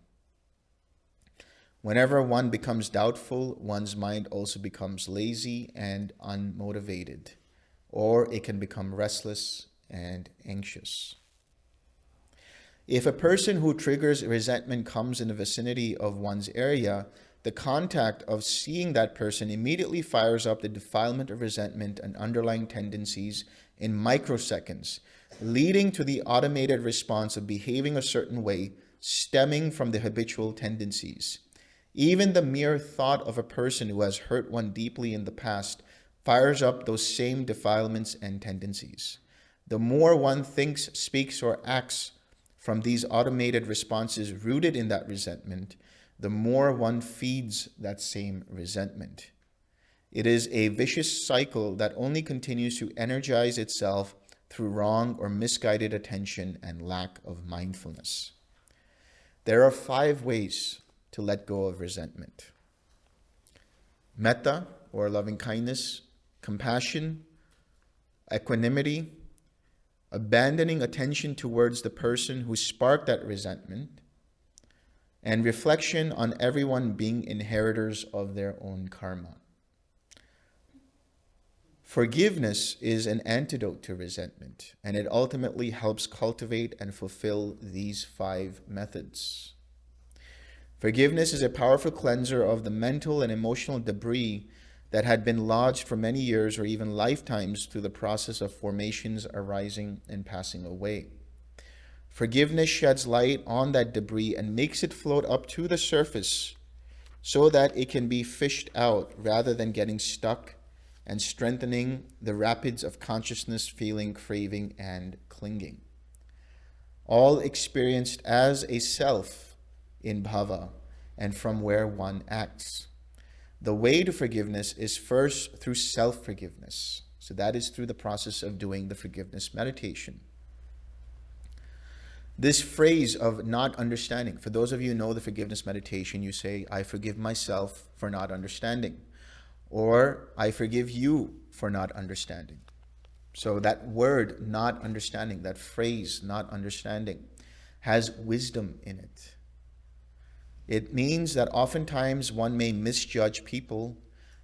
Whenever one becomes doubtful, one's mind also becomes lazy and unmotivated, or it can become restless and anxious. If a person who triggers resentment comes in the vicinity of one's area, the contact of seeing that person immediately fires up the defilement of resentment and underlying tendencies in microseconds, leading to the automated response of behaving a certain way stemming from the habitual tendencies. Even the mere thought of a person who has hurt one deeply in the past fires up those same defilements and tendencies. The more one thinks, speaks, or acts from these automated responses rooted in that resentment, the more one feeds that same resentment. It is a vicious cycle that only continues to energize itself through wrong or misguided attention and lack of mindfulness. There are 5 ways to let go of resentment: metta, or loving kindness, compassion, equanimity, abandoning attention towards the person who sparked that resentment, and reflection on everyone being inheritors of their own karma. Forgiveness is an antidote to resentment, and it ultimately helps cultivate and fulfill these 5 methods. Forgiveness is a powerful cleanser of the mental and emotional debris that had been lodged for many years or even lifetimes through the process of formations arising and passing away. Forgiveness sheds light on that debris and makes it float up to the surface so that it can be fished out rather than getting stuck, and strengthening the rapids of consciousness, feeling, craving, and clinging. All experienced as a self in Bhava and from where one acts. The way to forgiveness is first through self-forgiveness. So that is through the process of doing the forgiveness meditation. This phrase of not understanding, for those of you who know the forgiveness meditation, you say, I forgive myself for not understanding, or I forgive you for not understanding. So that word, not understanding, that phrase, not understanding, has wisdom in it. It means that oftentimes one may misjudge people,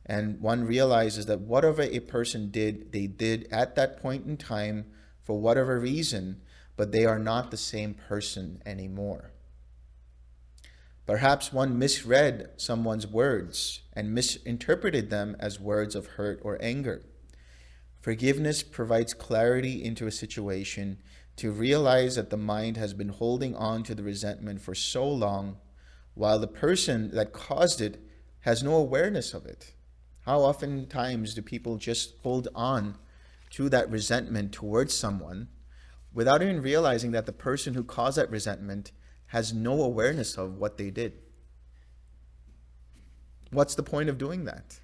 and one realizes that whatever a person did, they did at that point in time for whatever reason, but they are not the same person anymore. Perhaps one misread someone's words and misinterpreted them as words of hurt or anger. Forgiveness provides clarity into a situation to realize that the mind has been holding on to the resentment for so long, while the person that caused it has no awareness of it. How oftentimes do people just hold on to that resentment towards someone without even realizing that the person who caused that resentment has no awareness of what they did? What's the point of doing that?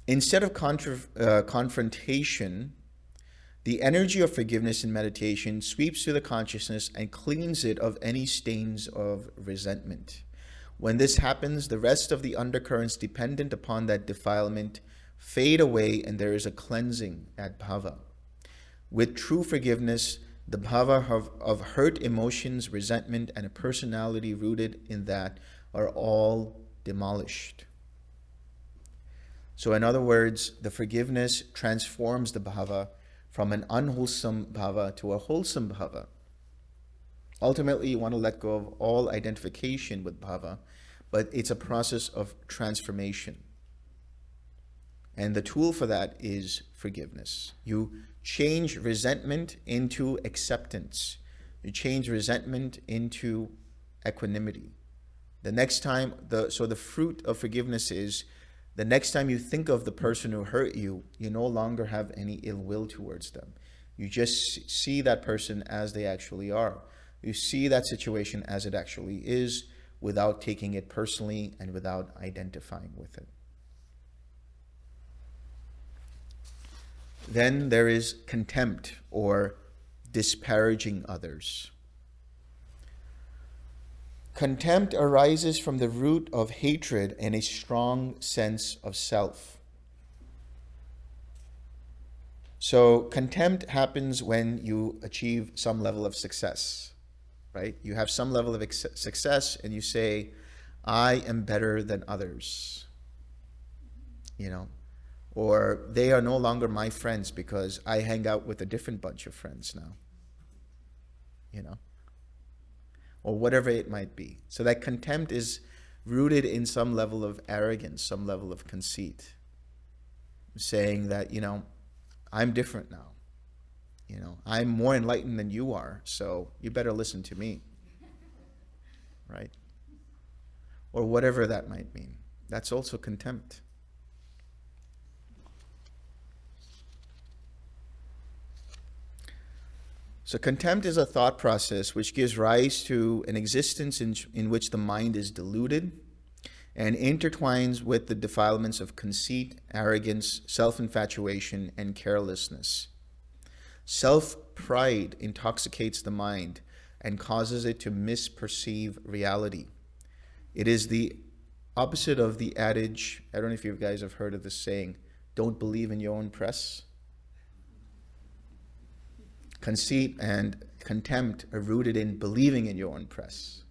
Instead of confrontation, the energy of forgiveness in meditation sweeps through the consciousness and cleans it of any stains of resentment. When this happens, the rest of the undercurrents dependent upon that defilement fade away, and there is a cleansing at Bhava. With true forgiveness, the Bhava of hurt emotions, resentment, and a personality rooted in that are all demolished. So in other words, the forgiveness transforms the Bhava from an unwholesome Bhava to a wholesome Bhava. Ultimately, you want to let go of all identification with Bhava, but it's a process of transformation. And the tool for that is forgiveness. You change resentment into acceptance. You change resentment into equanimity. The next time, so the fruit of forgiveness is, the next time you think of the person who hurt you, you no longer have any ill will towards them. You just see that person as they actually are. You see that situation as it actually is, without taking it personally and without identifying with it. Then there is contempt, or disparaging others. Contempt arises from the root of hatred and a strong sense of self. So contempt happens when you achieve some level of success, right? You have some level of success and you say, I am better than others, or they are no longer my friends because I hang out with a different bunch of friends now, or whatever it might be. So that contempt is rooted in some level of arrogance, some level of conceit, saying that, I'm different now. I'm more enlightened than you are, so you better listen to me, right? Or whatever that might mean. That's also contempt. So contempt is a thought process which gives rise to an existence in which the mind is deluded and intertwines with the defilements of conceit, arrogance, self-infatuation, and carelessness. Self-pride intoxicates the mind and causes it to misperceive reality. It is the opposite of the adage, I don't know if you guys have heard of this saying, don't believe in your own press. Conceit and contempt are rooted in believing in your own press.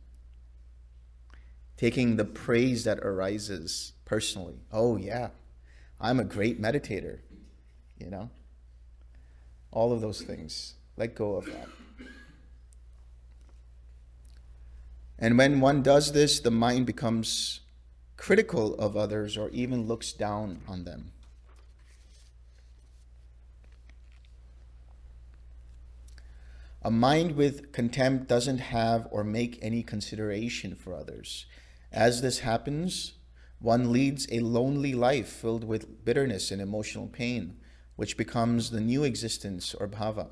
Taking the praise that arises personally. Oh yeah, I'm a great meditator, All of those things. Let go of that. And when one does this, the mind becomes critical of others or even looks down on them. A mind with contempt doesn't have or make any consideration for others. As this happens, one leads a lonely life filled with bitterness and emotional pain, which becomes the new existence or bhava.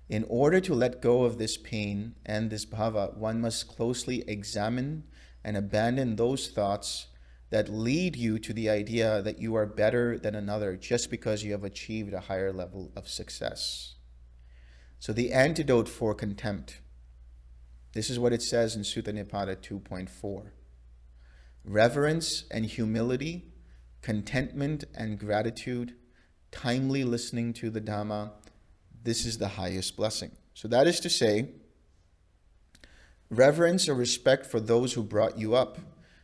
In order to let go of this pain and this bhava, one must closely examine and abandon those thoughts that lead you to the idea that you are better than another just because you have achieved a higher level of success. So the antidote for contempt, this is what it says in Sutta Nipata 2.4. Reverence and humility, contentment and gratitude, timely listening to the Dhamma, this is the highest blessing. So that is to say, reverence or respect for those who brought you up,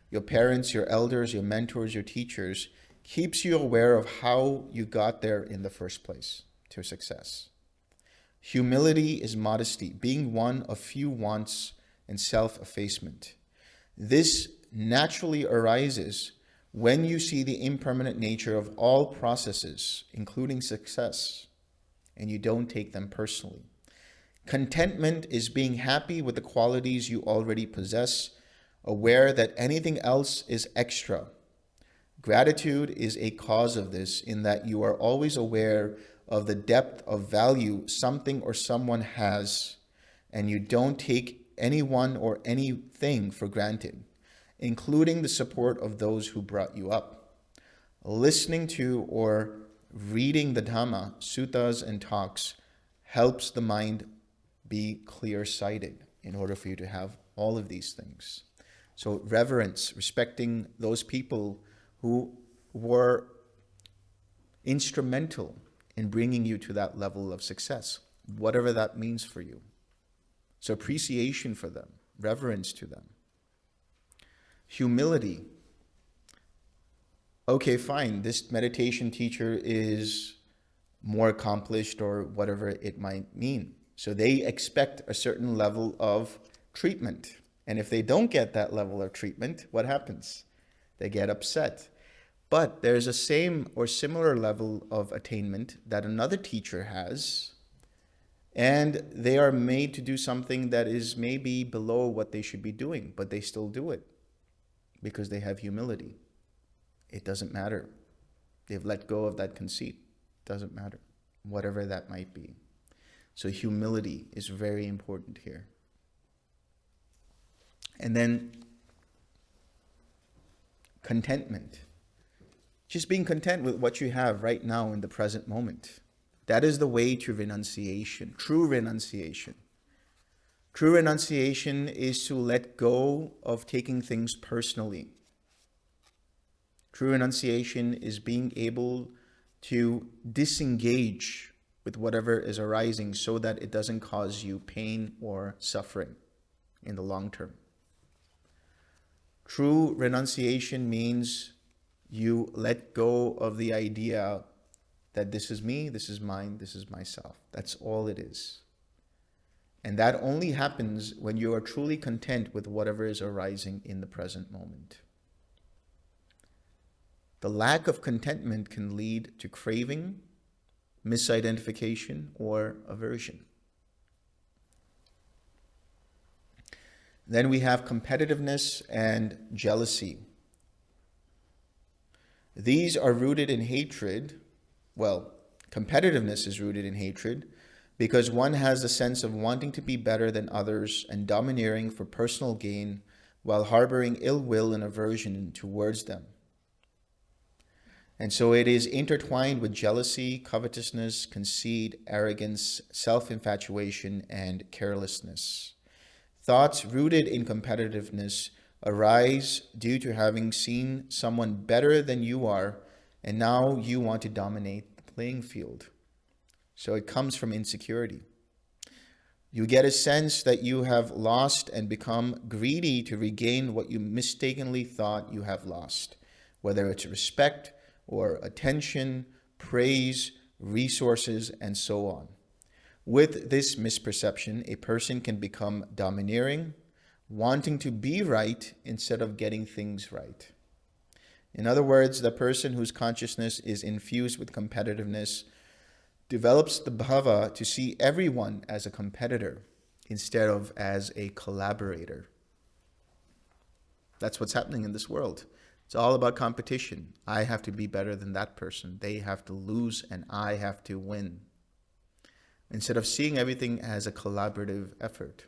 your parents, your elders, your mentors, your teachers, keeps you aware of how you got there in the first place to success. Humility is modesty, being one of few wants and self-effacement. This naturally arises when you see the impermanent nature of all processes, including success, and you don't take them personally. Contentment is being happy with the qualities you already possess, aware that anything else is extra. Gratitude is a cause of this in that you are always aware of the depth of value something or someone has, and you don't take anyone or anything for granted, including the support of those who brought you up. Listening to or reading the Dhamma, suttas, and talks helps the mind be clear-sighted in order for you to have all of these things. So reverence, respecting those people who were instrumental in bringing you to that level of success, whatever that means for you. So appreciation for them, reverence to them. Humility. Okay, fine, this meditation teacher is more accomplished or whatever it might mean. So they expect a certain level of treatment. And if they don't get that level of treatment, what happens? They get upset. But there's a same or similar level of attainment that another teacher has, and they are made to do something that is maybe below what they should be doing, but they still do it because they have humility. It doesn't matter. They've let go of that conceit. It doesn't matter, whatever that might be. So humility is very important here. And then contentment. Just being content with what you have right now in the present moment. That is the way to renunciation, true renunciation. True renunciation is to let go of taking things personally. True renunciation is being able to disengage with whatever is arising so that it doesn't cause you pain or suffering in the long term. True renunciation means you let go of the idea that this is me, this is mine, this is myself. That's all it is. And that only happens when you are truly content with whatever is arising in the present moment. The lack of contentment can lead to craving, misidentification, or aversion. Then we have competitiveness and jealousy. These are rooted in hatred. Well, competitiveness is rooted in hatred because one has the sense of wanting to be better than others and domineering for personal gain while harboring ill will and aversion towards them. And so it is intertwined with jealousy, covetousness, conceit, arrogance, self-infatuation, and carelessness. Thoughts rooted in competitiveness arise due to having seen someone better than you are, and now you want to dominate the playing field. So it comes from insecurity. You get a sense that you have lost and become greedy to regain what you mistakenly thought you have lost, whether it's respect or attention, praise, resources, and so on. With this misperception, a person can become domineering, wanting to be right instead of getting things right. In other words, the person whose consciousness is infused with competitiveness develops the bhava to see everyone as a competitor instead of as a collaborator. That's what's happening in this world. It's all about competition. I have to be better than that person. They have to lose and I have to win. Instead of seeing everything as a collaborative effort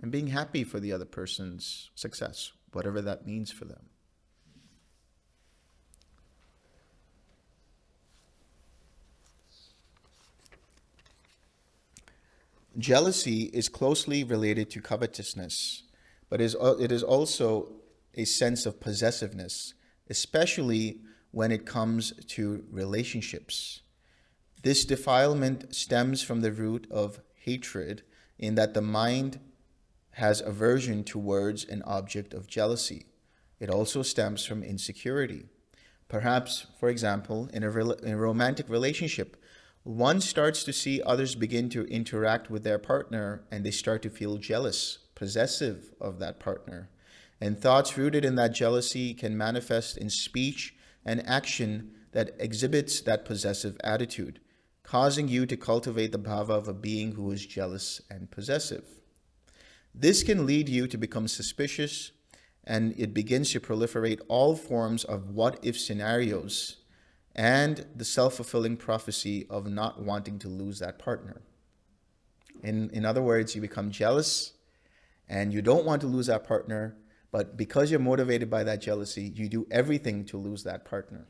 and being happy for the other person's success, whatever that means for them. Jealousy is closely related to covetousness, but it is also a sense of possessiveness, especially when it comes to relationships. This defilement stems from the root of hatred, in that the mind has aversion towards an object of jealousy. It also stems from insecurity. Perhaps, for example, in a romantic relationship, one starts to see others begin to interact with their partner and they start to feel jealous, possessive of that partner. And thoughts rooted in that jealousy can manifest in speech and action that exhibits that possessive attitude, causing you to cultivate the bhava of a being who is jealous and possessive. This can lead you to become suspicious, and it begins to proliferate all forms of what-if scenarios and the self-fulfilling prophecy of not wanting to lose that partner. In other words, you become jealous and you don't want to lose that partner, but because you're motivated by that jealousy, you do everything to lose that partner.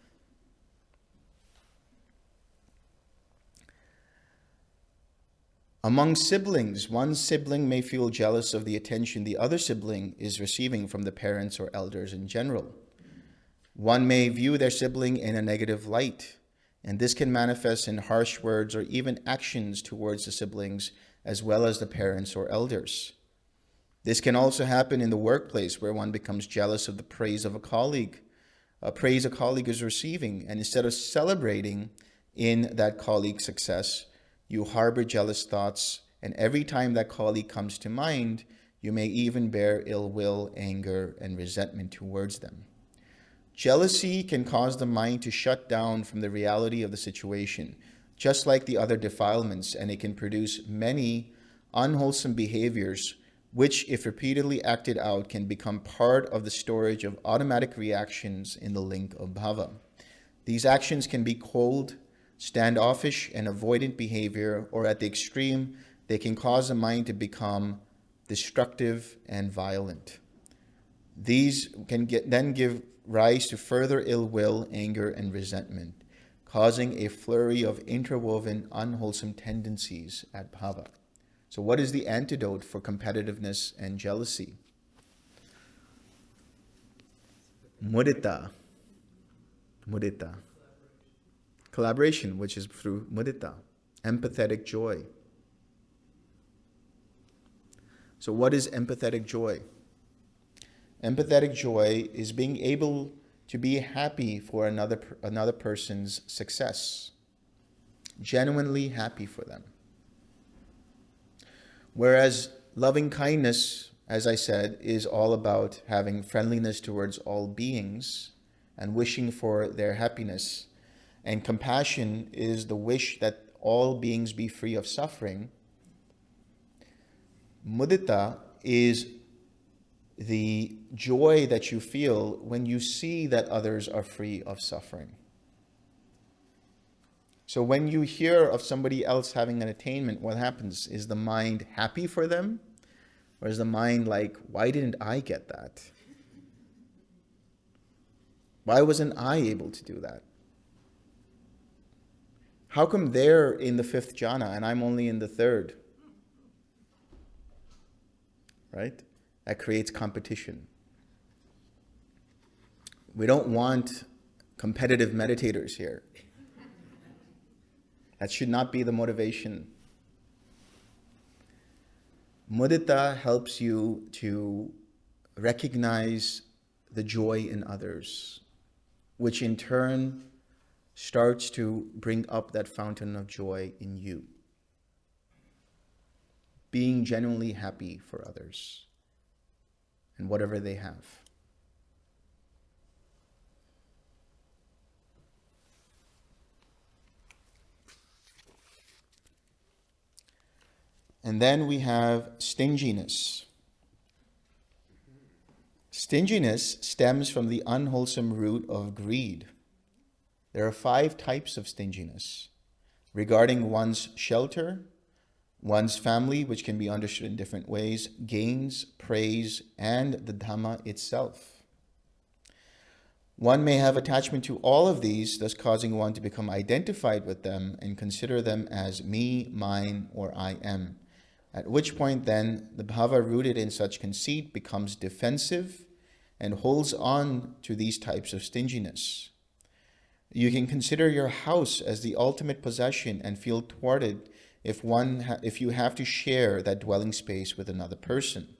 Among siblings, one sibling may feel jealous of the attention the other sibling is receiving from the parents or elders in general. One may view their sibling in a negative light, and this can manifest in harsh words or even actions towards the siblings as well as the parents or elders. This can also happen in the workplace, where one becomes jealous of the praise of a colleague is receiving, and instead of celebrating in that colleague's success, you harbor jealous thoughts, and every time that colleague comes to mind, you may even bear ill will, anger, and resentment towards them. Jealousy can cause the mind to shut down from the reality of the situation, just like the other defilements, and it can produce many unwholesome behaviors, which, if repeatedly acted out, can become part of the storage of automatic reactions in the link of bhava. These actions can be cold, standoffish, and avoidant behavior, or at the extreme, they can cause the mind to become destructive, and violent. These can then give rise to further ill will, anger, and resentment, causing a flurry of interwoven unwholesome tendencies at Bhava. So what is the antidote for competitiveness and jealousy? Mudita. Mudita. Collaboration, which is through mudita. Empathetic joy. So what is empathetic joy? Empathetic joy is being able to be happy for another person's success. Genuinely happy for them. Whereas loving kindness, as I said, is all about having friendliness towards all beings and wishing for their happiness. And compassion is the wish that all beings be free of suffering. Mudita is the joy that you feel when you see that others are free of suffering. So when you hear of somebody else having an attainment, what happens? Is the mind happy for them? Or is the mind like, why didn't I get that? Why wasn't I able to do that? How come they're in the 5th jhana and I'm only in the 3rd? Right? That creates competition. We don't want competitive meditators here. That should not be the motivation. Mudita helps you to recognize the joy in others, which in turn starts to bring up that fountain of joy in you. Being genuinely happy for others and whatever they have. And then we have stinginess. Stinginess stems from the unwholesome root of greed. There are 5 types of stinginess regarding one's shelter, one's family, which can be understood in different ways, gains, praise, and the Dhamma itself. One may have attachment to all of these, thus causing one to become identified with them and consider them as me, mine, or I am. At which point then, the bhava rooted in such conceit becomes defensive and holds on to these types of stinginess. You can consider your house as the ultimate possession and feel thwarted if you have to share that dwelling space with another person.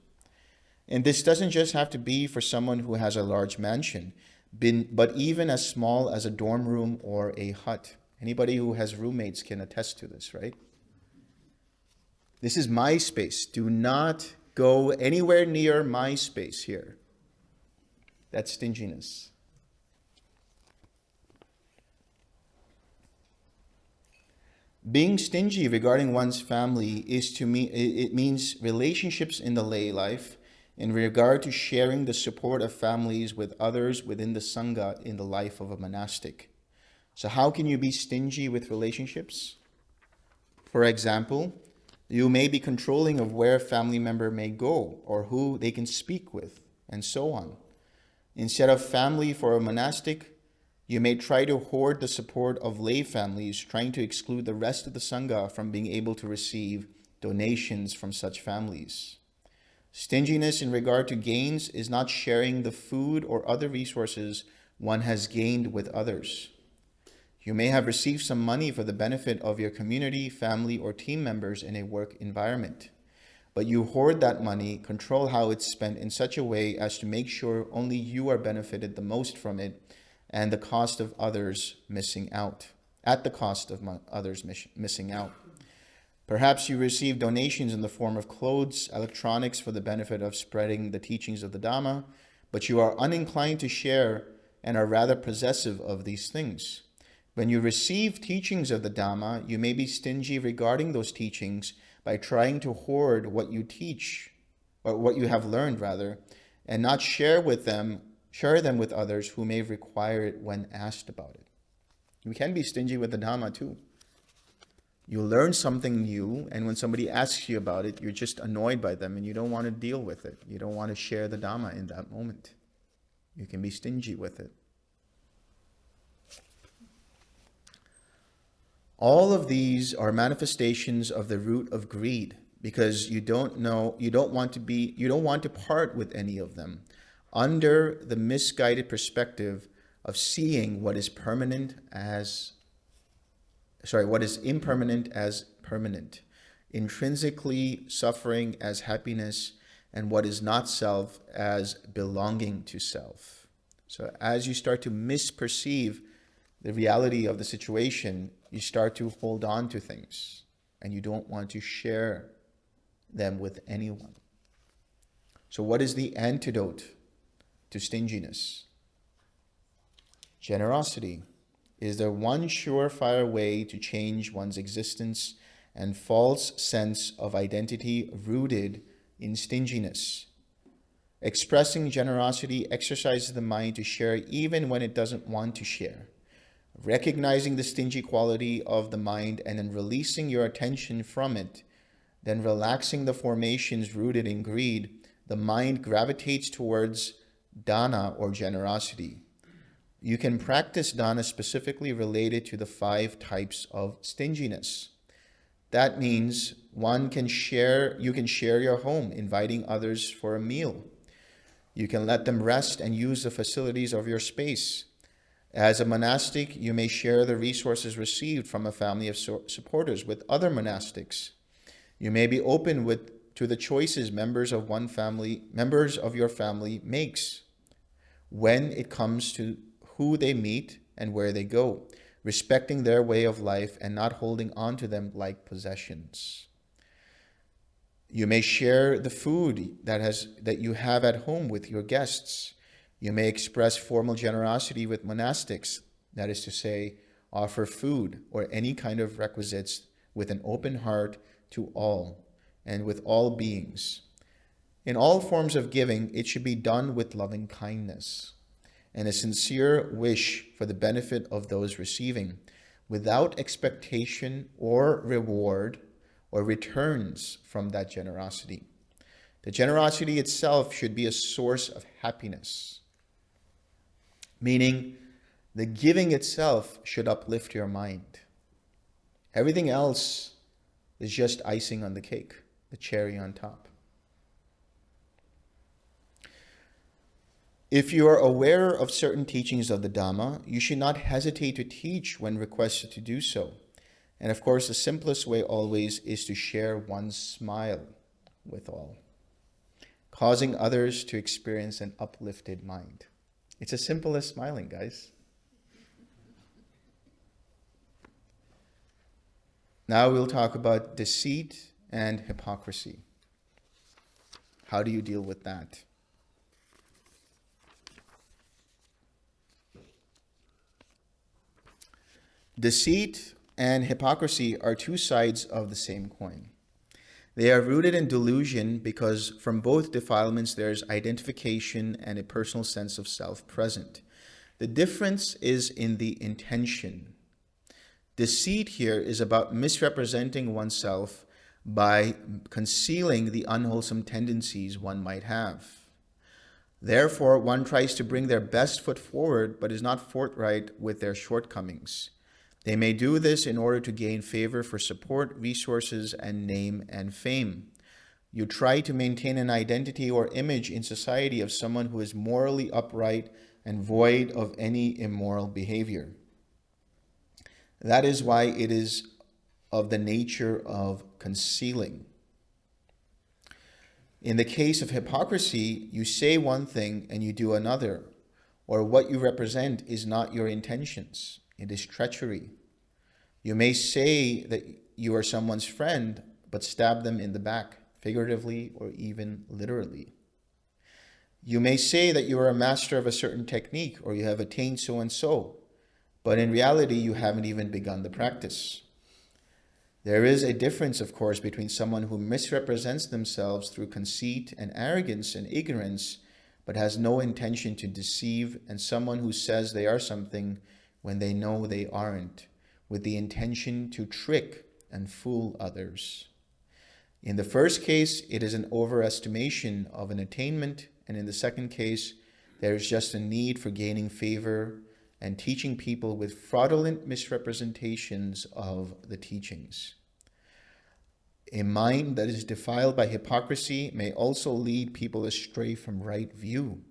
And this doesn't just have to be for someone who has a large mansion, but even as small as a dorm room or a hut. Anybody who has roommates can attest to this, right? This is my space. Do not go anywhere near my space here. That's stinginess. Being stingy regarding one's family it means relationships in the lay life in regard to sharing the support of families with others within the Sangha in the life of a monastic. So how can you be stingy with relationships? For example, you may be controlling of where a family member may go or who they can speak with, and so on. Instead of family for a monastic, you may try to hoard the support of lay families, trying to exclude the rest of the Sangha from being able to receive donations from such families. Stinginess in regard to gains is not sharing the food or other resources one has gained with others. You may have received some money for the benefit of your community, family, or team members in a work environment. But you hoard that money, control how it's spent in such a way as to make sure only you are benefited the most from it, and the cost of others missing out. At the cost of others missing out. Perhaps you receive donations in the form of clothes, electronics for the benefit of spreading the teachings of the Dhamma, but you are uninclined to share and are rather possessive of these things. When you receive teachings of the Dhamma, you may be stingy regarding those teachings by trying to hoard what you teach, or what you have learned rather, and not share them with others who may require it when asked about it. We can be stingy with the Dhamma too. You learn something new, and when somebody asks you about it, you're just annoyed by them and you don't want to deal with it. You don't want to share the Dhamma in that moment. You can be stingy with it. All of these are manifestations of the root of greed, because you don't want to part with any of them under the misguided perspective of seeing what is impermanent as permanent, intrinsically suffering as happiness, and what is not self as belonging to self. So as you start to misperceive the reality of the situation, you start to hold on to things and you don't want to share them with anyone. So what is the antidote to stinginess? Generosity is the one surefire way to change one's existence and false sense of identity rooted in stinginess. Expressing generosity exercises the mind to share even when it doesn't want to share. Recognizing the stingy quality of the mind and then releasing your attention from it, then relaxing the formations rooted in greed, the mind gravitates towards dana or generosity. You can practice dana specifically related to the 5 types of stinginess. That means you can share your home, inviting others for a meal. You can let them rest and use the facilities of your space. As a monastic, you may share the resources received from a family of supporters with other monastics. You may be open to the choices members of your family makes when it comes to who they meet and where they go, respecting their way of life and not holding on to them like possessions. You may share the food that you have at home with your guests. You may express formal generosity with monastics, that is to say, offer food or any kind of requisites with an open heart to all and with all beings. In all forms of giving, it should be done with loving kindness and a sincere wish for the benefit of those receiving, without expectation or reward or returns from that generosity. The generosity itself should be a source of happiness, meaning the giving itself should uplift your mind. Everything else is just icing on the cake, the cherry on top. If you are aware of certain teachings of the Dhamma, you should not hesitate to teach when requested to do so. And of course, the simplest way always is to share one's smile with all, causing others to experience an uplifted mind. It's as simple as smiling, guys. Now we'll talk about deceit and hypocrisy. How do you deal with that? Deceit and hypocrisy are 2 sides of the same coin. They are rooted in delusion because from both defilements there is identification and a personal sense of self present. The difference is in the intention. Deceit here is about misrepresenting oneself by concealing the unwholesome tendencies one might have. Therefore, one tries to bring their best foot forward but is not forthright with their shortcomings. They may do this in order to gain favor for support, resources, and name and fame. You try to maintain an identity or image in society of someone who is morally upright and void of any immoral behavior. That is why it is of the nature of concealing. In the case of hypocrisy, you say one thing and you do another, or what you represent is not your intentions. It is treachery. You may say that you are someone's friend, but stab them in the back, figuratively or even literally. You may say that you are a master of a certain technique or you have attained so and so, but in reality you haven't even begun the practice. There is a difference, of course, between someone who misrepresents themselves through conceit and arrogance and ignorance, but has no intention to deceive, and someone who says they are something when they know they aren't, with the intention to trick and fool others. In the first case, it is an overestimation of an attainment, and in the second case, there is just a need for gaining favor and teaching people with fraudulent misrepresentations of the teachings. A mind that is defiled by hypocrisy may also lead people astray from right view.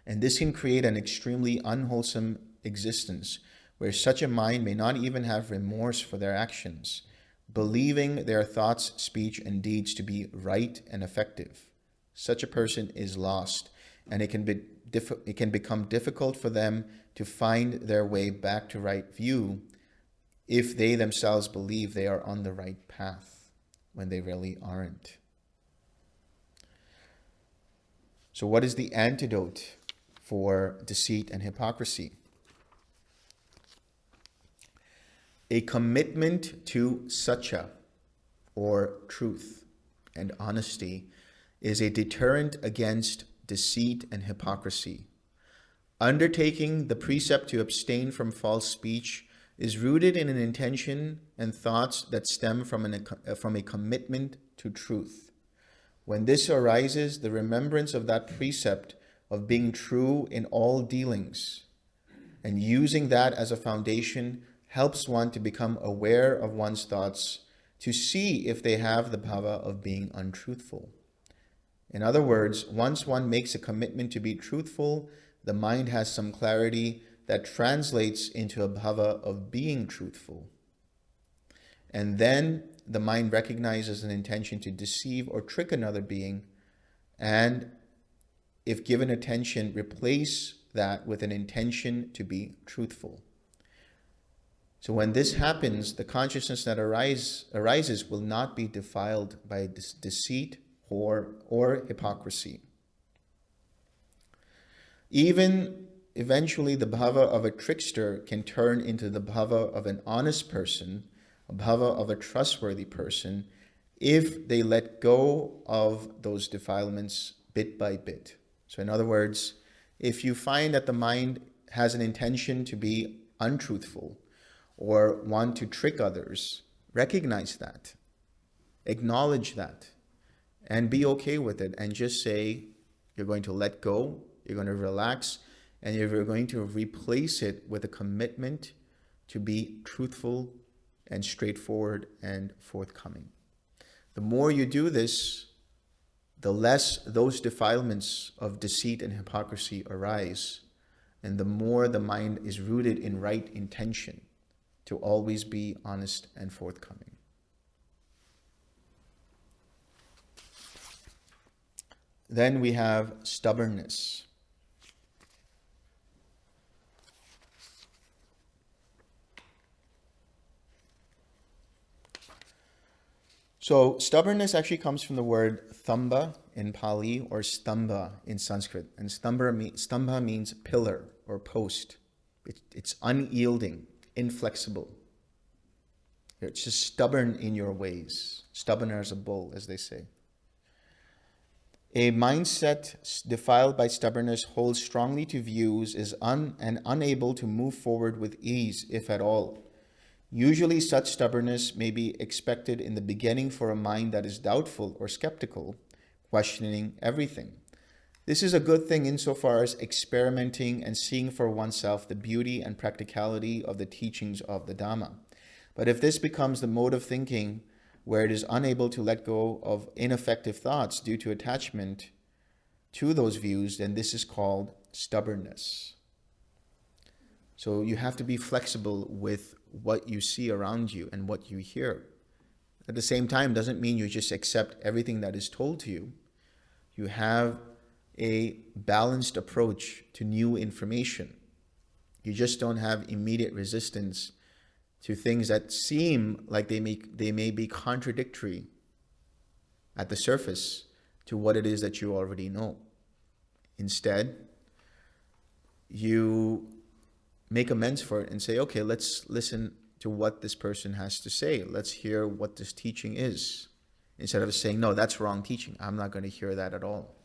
And this can create an extremely unwholesome existence where such a mind may not even have remorse for their actions, believing their thoughts, speech, and deeds to be right and effective. Such a person is lost, and it can become difficult for them to find their way back to right view if they themselves believe they are on the right path when they really aren't. So what is the antidote for deceit and hypocrisy? A commitment to satya, or truth and honesty, is a deterrent against deceit and hypocrisy. Undertaking the precept to abstain from false speech is rooted in an intention and thoughts that stem from a commitment to truth. When this arises, the remembrance of that precept of being true in all dealings and using that as a foundation helps one to become aware of one's thoughts, to see if they have the bhava of being untruthful. In other words, once one makes a commitment to be truthful, the mind has some clarity that translates into a bhava of being truthful. And then the mind recognizes an intention to deceive or trick another being, and if given attention, replace that with an intention to be truthful. So when this happens, the consciousness that arises will not be defiled by deceit or hypocrisy. Even eventually, the bhava of a trickster can turn into the bhava of an honest person, a bhava of a trustworthy person, if they let go of those defilements bit by bit. So in other words, if you find that the mind has an intention to be untruthful or want to trick others, recognize that, acknowledge that, and be okay with it, and just say you're going to let go, you're going to relax, and you're going to replace it with a commitment to be truthful and straightforward and forthcoming. The more you do this, the less those defilements of deceit and hypocrisy arise, and the more the mind is rooted in right intention to always be honest and forthcoming. Then we have stubbornness. So stubbornness actually comes from the word thamba in Pali or stamba in Sanskrit. And stamba means pillar or post. It's unyielding, inflexible. It's just stubborn in your ways. Stubborn as a bull, as they say. A mindset defiled by stubbornness holds strongly to views, and unable to move forward with ease, if at all. Usually such stubbornness may be expected in the beginning for a mind that is doubtful or skeptical, questioning everything. This is a good thing insofar as experimenting and seeing for oneself the beauty and practicality of the teachings of the Dhamma. But if this becomes the mode of thinking where it is unable to let go of ineffective thoughts due to attachment to those views, then this is called stubbornness. So you have to be flexible with what you see around you and what you hear. At the same time, doesn't mean you just accept everything that is told to you. You have a balanced approach to new information. You just don't have immediate resistance to things that seem like they may be contradictory at the surface to what it is that you already know. Instead, you make amends for it and say, okay, let's listen to what this person has to say. Let's hear what this teaching is. Instead of saying, no, that's wrong teaching. I'm not going to hear that at all.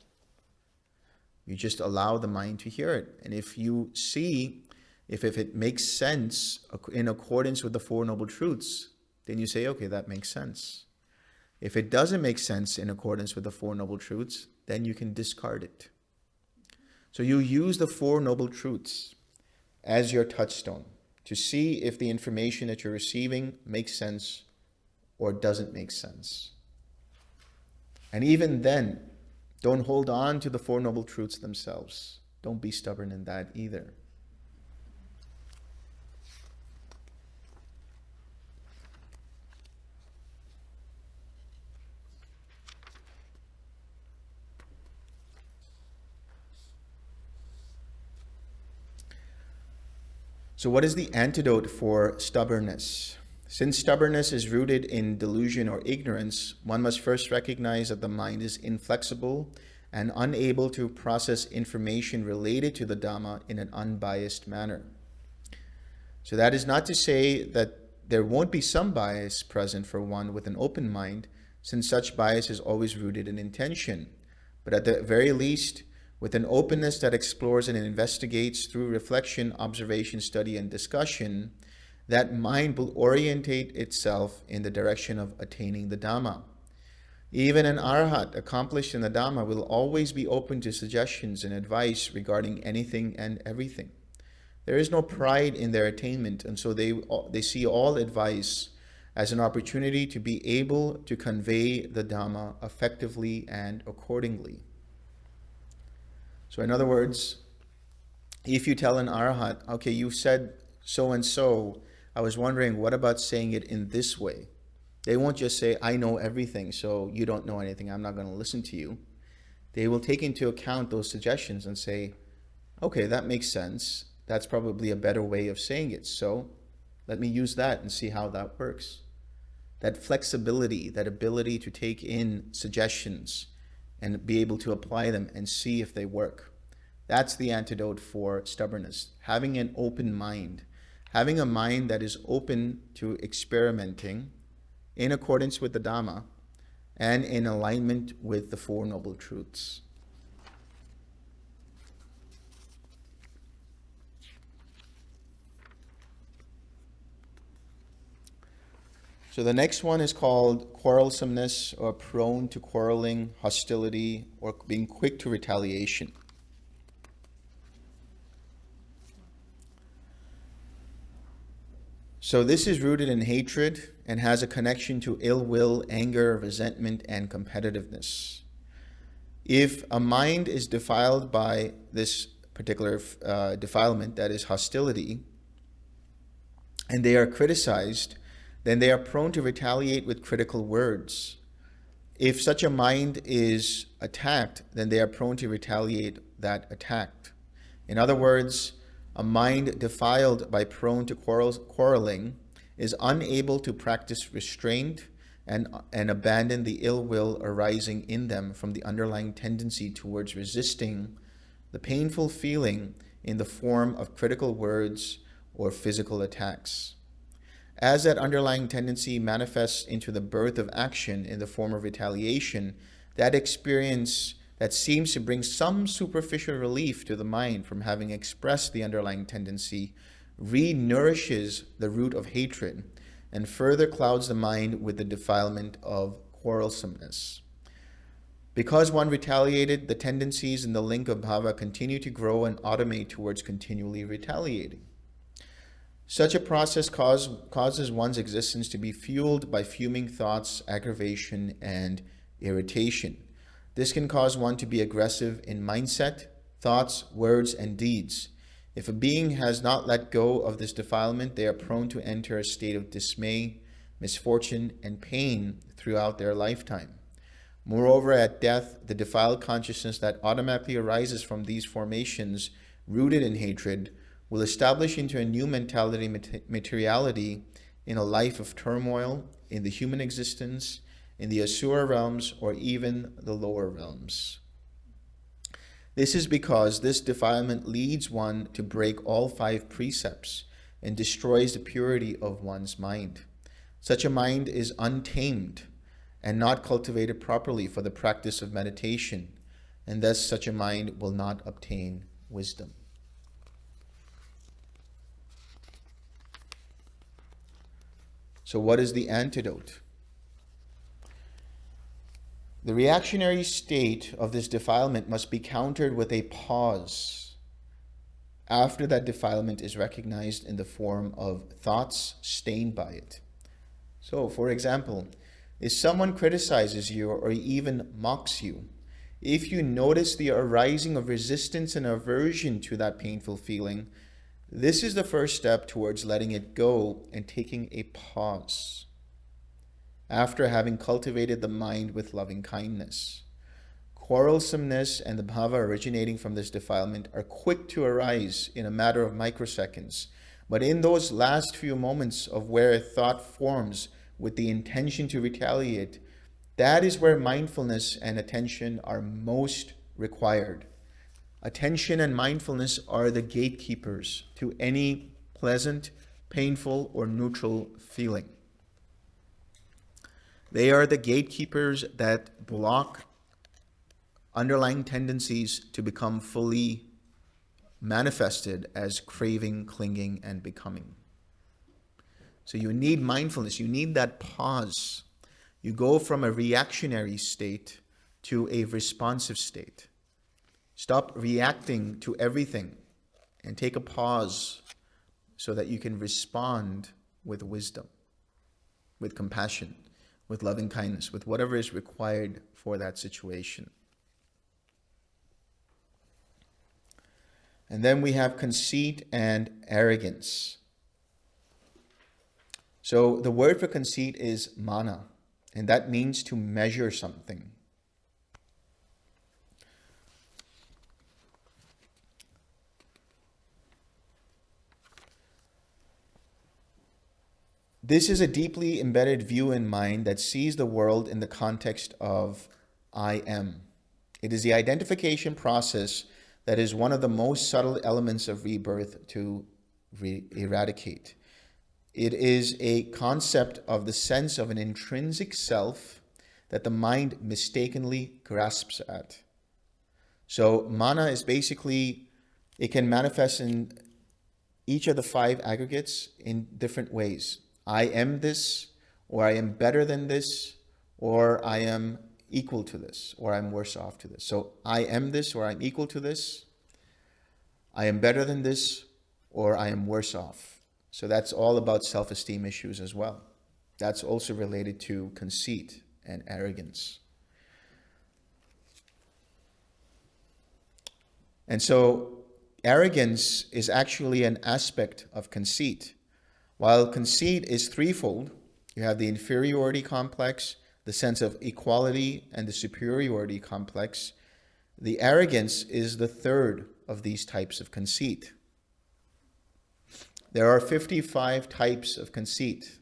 You just allow the mind to hear it. And if you see, if it makes sense in accordance with the Four Noble Truths, then you say, okay, that makes sense. If it doesn't make sense in accordance with the Four Noble Truths, then you can discard it. So you use the Four Noble Truths as your touchstone to see if the information that you're receiving makes sense or doesn't make sense. And even then, don't hold on to the Four Noble Truths themselves. Don't be stubborn in that either. So what is the antidote for stubbornness? Since stubbornness is rooted in delusion or ignorance, one must first recognize that the mind is inflexible and unable to process information related to the Dhamma in an unbiased manner. So that is not to say that there won't be some bias present for one with an open mind, since such bias is always rooted in intention. But at the very least, with an openness that explores and investigates through reflection, observation, study, and discussion, that mind will orientate itself in the direction of attaining the Dhamma. Even an arhat accomplished in the Dhamma will always be open to suggestions and advice regarding anything and everything. There is no pride in their attainment, and so they see all advice as an opportunity to be able to convey the Dhamma effectively and accordingly. So in other words, if you tell an arhat, okay, you said so and so, I was wondering, what about saying it in this way? They won't just say, I know everything, so you don't know anything, I'm not going to listen to you. They will take into account those suggestions and say, okay, that makes sense. That's probably a better way of saying it. So let me use that and see how that works. That flexibility, that ability to take in suggestions and be able to apply them and see if they work. That's the antidote for stubbornness. Having an open mind. Having a mind that is open to experimenting in accordance with the Dhamma and in alignment with the Four Noble Truths. So the next one is called quarrelsomeness, or prone to quarreling, hostility, or being quick to retaliation. So this is rooted in hatred and has a connection to ill will, anger, resentment, and competitiveness. If a mind is defiled by this particular defilement, that is hostility, and they are criticized, then they are prone to retaliate with critical words. If such a mind is attacked, then they are prone to retaliate that attack. In other words, a mind defiled by prone to quarreling is unable to practice restraint and abandon the ill will arising in them from the underlying tendency towards resisting the painful feeling in the form of critical words or physical attacks. As that underlying tendency manifests into the birth of action in the form of retaliation, that experience that seems to bring some superficial relief to the mind from having expressed the underlying tendency re-nourishes the root of hatred and further clouds the mind with the defilement of quarrelsomeness. Because one retaliated, the tendencies in the link of bhava continue to grow and automate towards continually retaliating. Such a process causes one's existence to be fueled by fuming thoughts, aggravation, and irritation. This can cause one to be aggressive in mindset, thoughts, words, and deeds. If a being has not let go of this defilement, they are prone to enter a state of dismay, misfortune, and pain throughout their lifetime. Moreover, at death, the defiled consciousness that automatically arises from these formations, rooted in hatred, will establish into a new mentality, materiality, in a life of turmoil, in the human existence, in the asura realms, or even the lower realms. This is because this defilement leads one to break all 5 precepts and destroys the purity of one's mind. Such a mind is untamed and not cultivated properly for the practice of meditation, and thus such a mind will not obtain wisdom. So what is the antidote? The reactionary state of this defilement must be countered with a pause after that defilement is recognized in the form of thoughts stained by it. So, for example, if someone criticizes you or even mocks you, if you notice the arising of resistance and aversion to that painful feeling, this is the first step towards letting it go and taking a pause after having cultivated the mind with loving kindness. Quarrelsomeness and the bhava originating from this defilement are quick to arise in a matter of microseconds. But in those last few moments of where a thought forms with the intention to retaliate, that is where mindfulness and attention are most required. Attention and mindfulness are the gatekeepers to any pleasant, painful, or neutral feeling. They are the gatekeepers that block underlying tendencies to become fully manifested as craving, clinging, and becoming. So you need mindfulness. You need that pause. You go from a reactionary state to a responsive state. Stop reacting to everything and take a pause so that you can respond with wisdom, with compassion, with loving kindness, with whatever is required for that situation. And then we have conceit and arrogance. So the word for conceit is mana, and that means to measure something. This is a deeply embedded view in mind that sees the world in the context of I am. It is the identification process that is one of the most subtle elements of rebirth to eradicate. It is a concept of the sense of an intrinsic self that the mind mistakenly grasps at. So mana is basically, it can manifest in each of the 5 aggregates in different ways. I am this, or I am better than this, or I am equal to this, or I'm worse off to this. So I am this, or I'm equal to this. I am better than this, or I am worse off. So that's all about self-esteem issues as well. That's also related to conceit and arrogance. And so arrogance is actually an aspect of conceit. While conceit is threefold, you have the inferiority complex, the sense of equality, and the superiority complex. The arrogance is the third of these types of conceit. There are 55 types of conceit.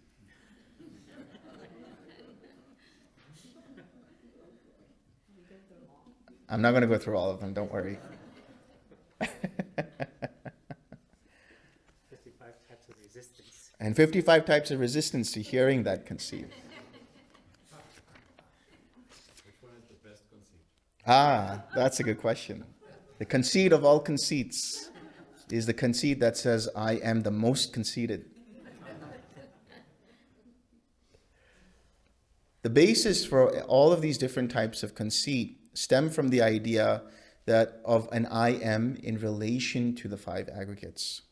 I'm not going to go through all of them, don't worry. 55 types of resistance. And 55 types of resistance to hearing that conceit. Which one is the best conceit? That's a good question. The conceit of all conceits is the conceit that says, I am the most conceited. The basis for all of these different types of conceit stem from the idea that of an I am in relation to the 5 aggregates.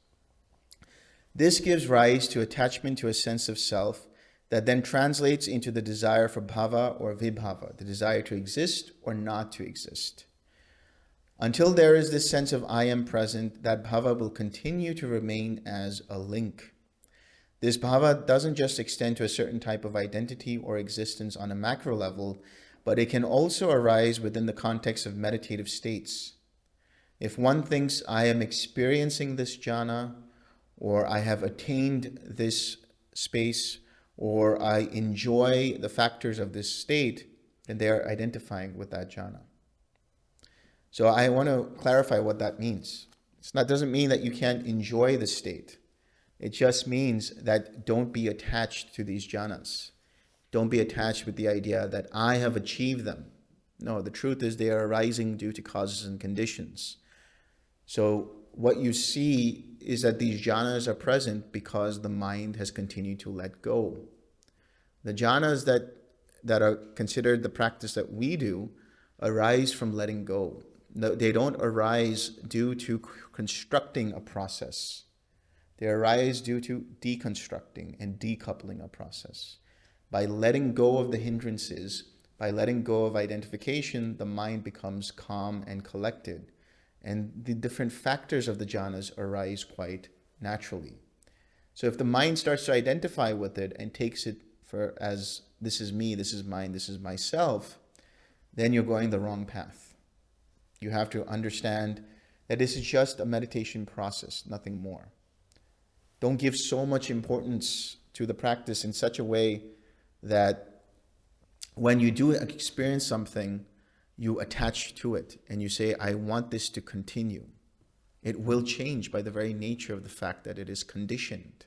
This gives rise to attachment to a sense of self that then translates into the desire for bhava or vibhava, the desire to exist or not to exist. Until there is this sense of I am present, that bhava will continue to remain as a link. This bhava doesn't just extend to a certain type of identity or existence on a macro level, but it can also arise within the context of meditative states. If one thinks I am experiencing this jhana, or I have attained this space, or I enjoy the factors of this state, then they are identifying with that jhana. So I want to clarify what that means. It doesn't mean that you can't enjoy the state. It just means that don't be attached to these jhanas. Don't be attached with the idea that I have achieved them. No, the truth is they are arising due to causes and conditions. So what you see is that these jhanas are present because the mind has continued to let go. The jhanas that are considered the practice that we do arise from letting go. No, they don't arise due to constructing a process. They arise due to deconstructing and decoupling a process. By letting go of the hindrances, by letting go of identification, the mind becomes calm and collected. And the different factors of the jhanas arise quite naturally. So if the mind starts to identify with it and takes it for as this is me, this is mine, this is myself, then you're going the wrong path. You have to understand that this is just a meditation process, nothing more. Don't give so much importance to the practice in such a way that when you do experience something, you attach to it and you say, I want this to continue. It will change by the very nature of the fact that it is conditioned.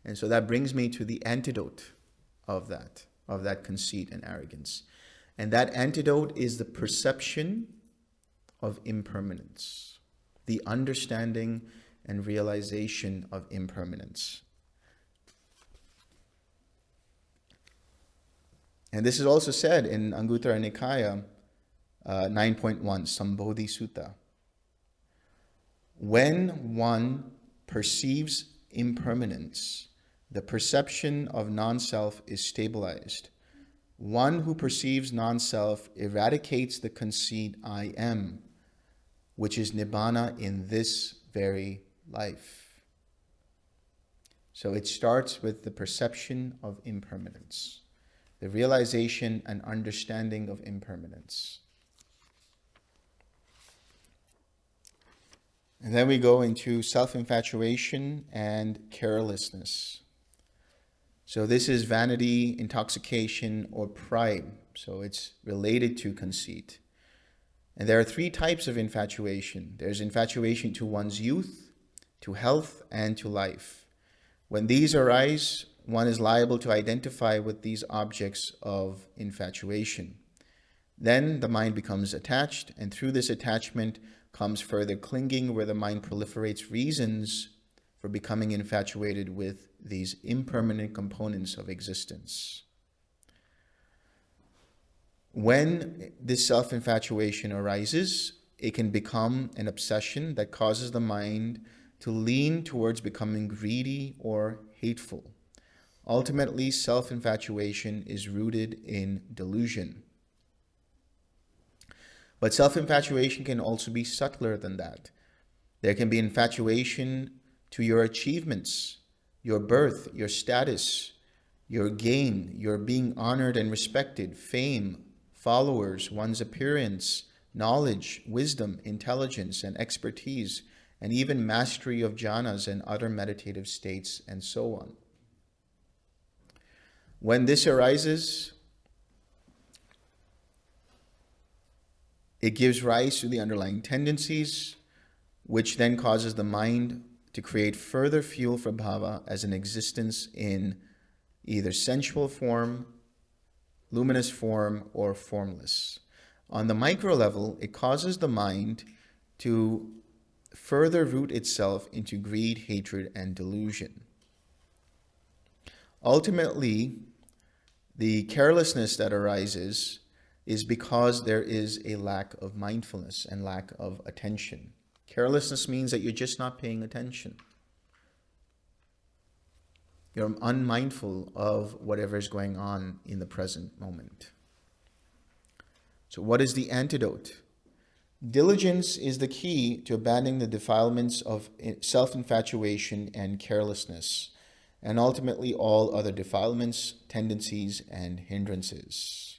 And so that brings me to the antidote of that conceit and arrogance. And that antidote is the perception of impermanence, the understanding and realization of impermanence. And this is also said in Anguttara Nikaya 9.1, Sambodhi Sutta. When one perceives impermanence, the perception of non-self is stabilized. One who perceives non-self eradicates the conceit I am, which is nibbana in this very life. So it starts with the perception of impermanence, the realization and understanding of impermanence. And then we go into self-infatuation and carelessness. So this is vanity, intoxication, or pride. So it's related to conceit. And there are three types of infatuation. There's infatuation to one's youth, to health, and to life. When these arise, one is liable to identify with these objects of infatuation. Then the mind becomes attached, and through this attachment comes further clinging, where the mind proliferates reasons for becoming infatuated with these impermanent components of existence. When this self-infatuation arises, it can become an obsession that causes the mind to lean towards becoming greedy or hateful. Ultimately, self-infatuation is rooted in delusion. But self-infatuation can also be subtler than that. There can be infatuation to your achievements, your birth, your status, your gain, your being honored and respected, fame, followers, one's appearance, knowledge, wisdom, intelligence, and expertise, and even mastery of jhanas and other meditative states, and so on. When this arises, it gives rise to the underlying tendencies, which then causes the mind to create further fuel for bhava as an existence in either sensual form, luminous form, or formless. On the micro level, it causes the mind to further root itself into greed, hatred, and delusion. Ultimately, the carelessness that arises is because there is a lack of mindfulness and lack of attention. Carelessness means that you're just not paying attention. You're unmindful of whatever is going on in the present moment. So what is the antidote? Diligence is the key to abandoning the defilements of self-infatuation and carelessness, and ultimately all other defilements, tendencies, and hindrances.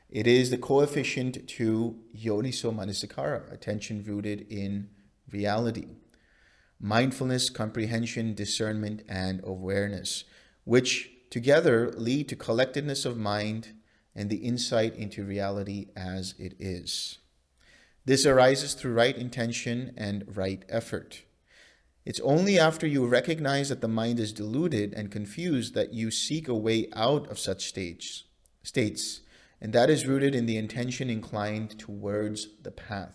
It is the coefficient to yoniso manasikara, attention rooted in reality, mindfulness, comprehension, discernment, and awareness, which together lead to collectedness of mind and the insight into reality as it is. This arises through right intention and right effort. It's only after you recognize that the mind is deluded and confused that you seek a way out of such states, and that is rooted in the intention inclined towards the path.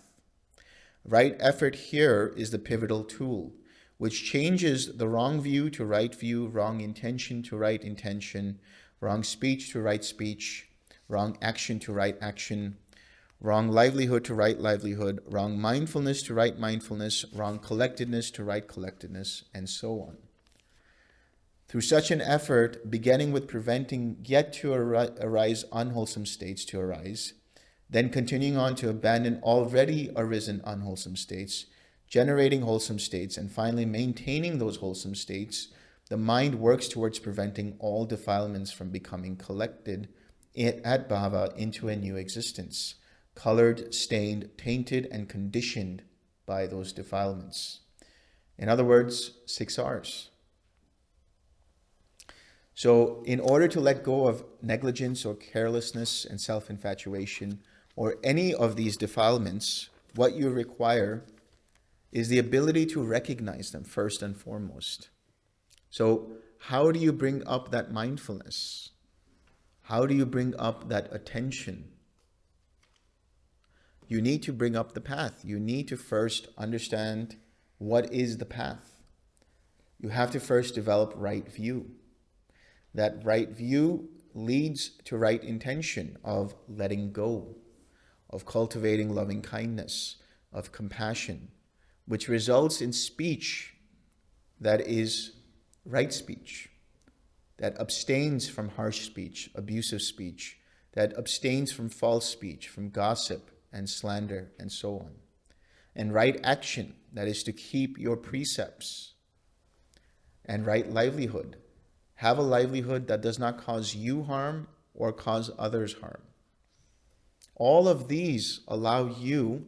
Right effort here is the pivotal tool, which changes the wrong view to right view, wrong intention to right intention, wrong speech to right speech, wrong action to right action, wrong livelihood to right livelihood, wrong mindfulness to right mindfulness, wrong collectedness to right collectedness, and so on. Through such an effort, beginning with preventing yet to arise unwholesome states to arise, then continuing on to abandon already arisen unwholesome states, generating wholesome states, and finally maintaining those wholesome states, the mind works towards preventing all defilements from becoming collected at Bhava into a new existence, colored, stained, tainted, and conditioned by those defilements. In other words, 6 R's. So in order to let go of negligence or carelessness and self-infatuation or any of these defilements, what you require is the ability to recognize them first and foremost. So how do you bring up that mindfulness? How do you bring up that attention? You need to bring up the path. You need to first understand what is the path. You have to first develop right view. That right view leads to right intention of letting go, of cultivating loving kindness, of compassion, which results in speech that is right speech, that abstains from harsh speech, abusive speech, that abstains from false speech, from gossip and slander and so on. And right action, that is to keep your precepts. And right livelihood, have a livelihood that does not cause you harm or cause others harm. All of these allow you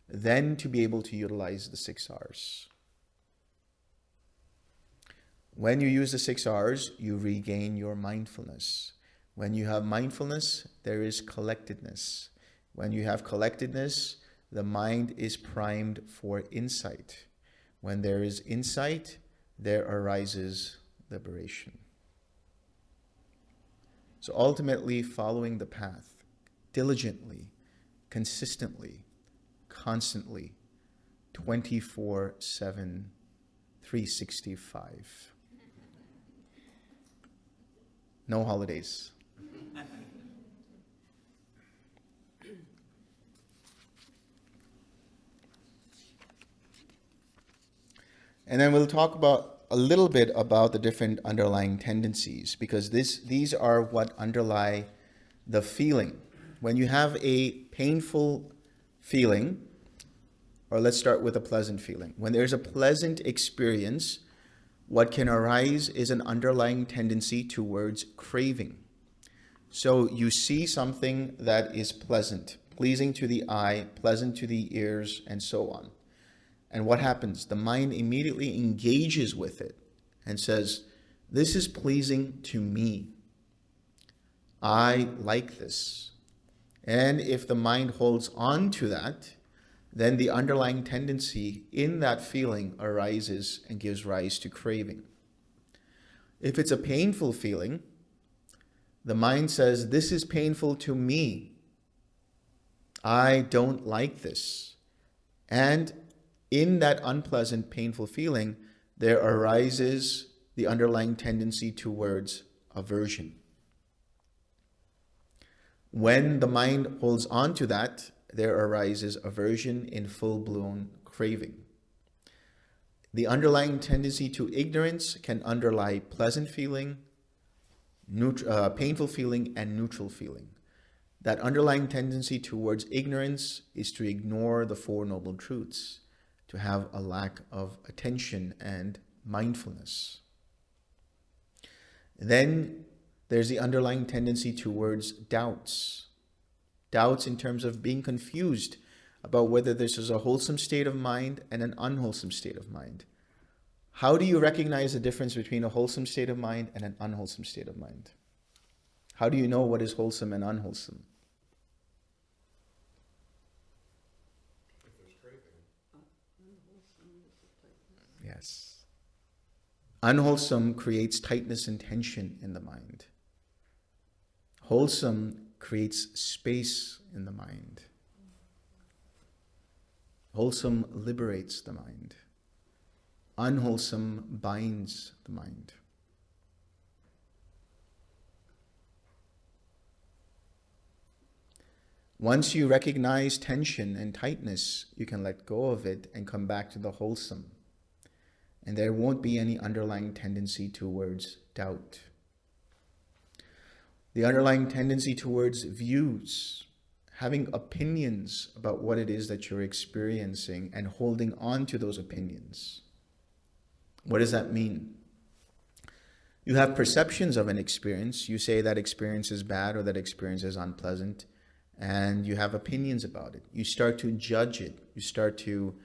then to be able to utilize the 6 R's. When you use the 6 R's, you regain your mindfulness. When you have mindfulness, there is collectedness. When you have collectedness, the mind is primed for insight. When there is insight, there arises liberation. So ultimately, following the path, diligently, consistently, constantly, 24/7, 365. No holidays. And then we'll talk about a little bit about the different underlying tendencies, because these are what underlie the feeling. When you have a painful feeling, or let's start with a pleasant feeling. When there's a pleasant experience, what can arise is an underlying tendency towards craving. So you see something that is pleasant, pleasing to the eye, pleasant to the ears, and so on. And what happens? The mind immediately engages with it and says, this is pleasing to me. I like this. And if the mind holds on to that, then the underlying tendency in that feeling arises and gives rise to craving. If it's a painful feeling, the mind says, this is painful to me. I don't like this. And in that unpleasant, painful feeling, there arises the underlying tendency towards aversion. When the mind holds on to that, there arises aversion in full-blown craving. The underlying tendency to ignorance can underlie pleasant feeling, painful feeling, and neutral feeling. That underlying tendency towards ignorance is to ignore the Four Noble Truths, to have a lack of attention and mindfulness. Then there's the underlying tendency towards doubts. Doubts in terms of being confused about whether this is a wholesome state of mind and an unwholesome state of mind. How do you recognize the difference between a wholesome state of mind and an unwholesome state of mind? How do you know what is wholesome and unwholesome? If there's craving. Yes. Unwholesome creates tightness and tension in the mind. Wholesome creates space in the mind. Wholesome liberates the mind. Unwholesome binds the mind. Once you recognize tension and tightness, you can let go of it and come back to the wholesome. And there won't be any underlying tendency towards doubt. The underlying tendency towards views, having opinions about what it is that you're experiencing and holding on to those opinions. What does that mean? You have perceptions of an experience. You say that experience is bad or that experience is unpleasant, and you have opinions about it. You start to judge it. You start to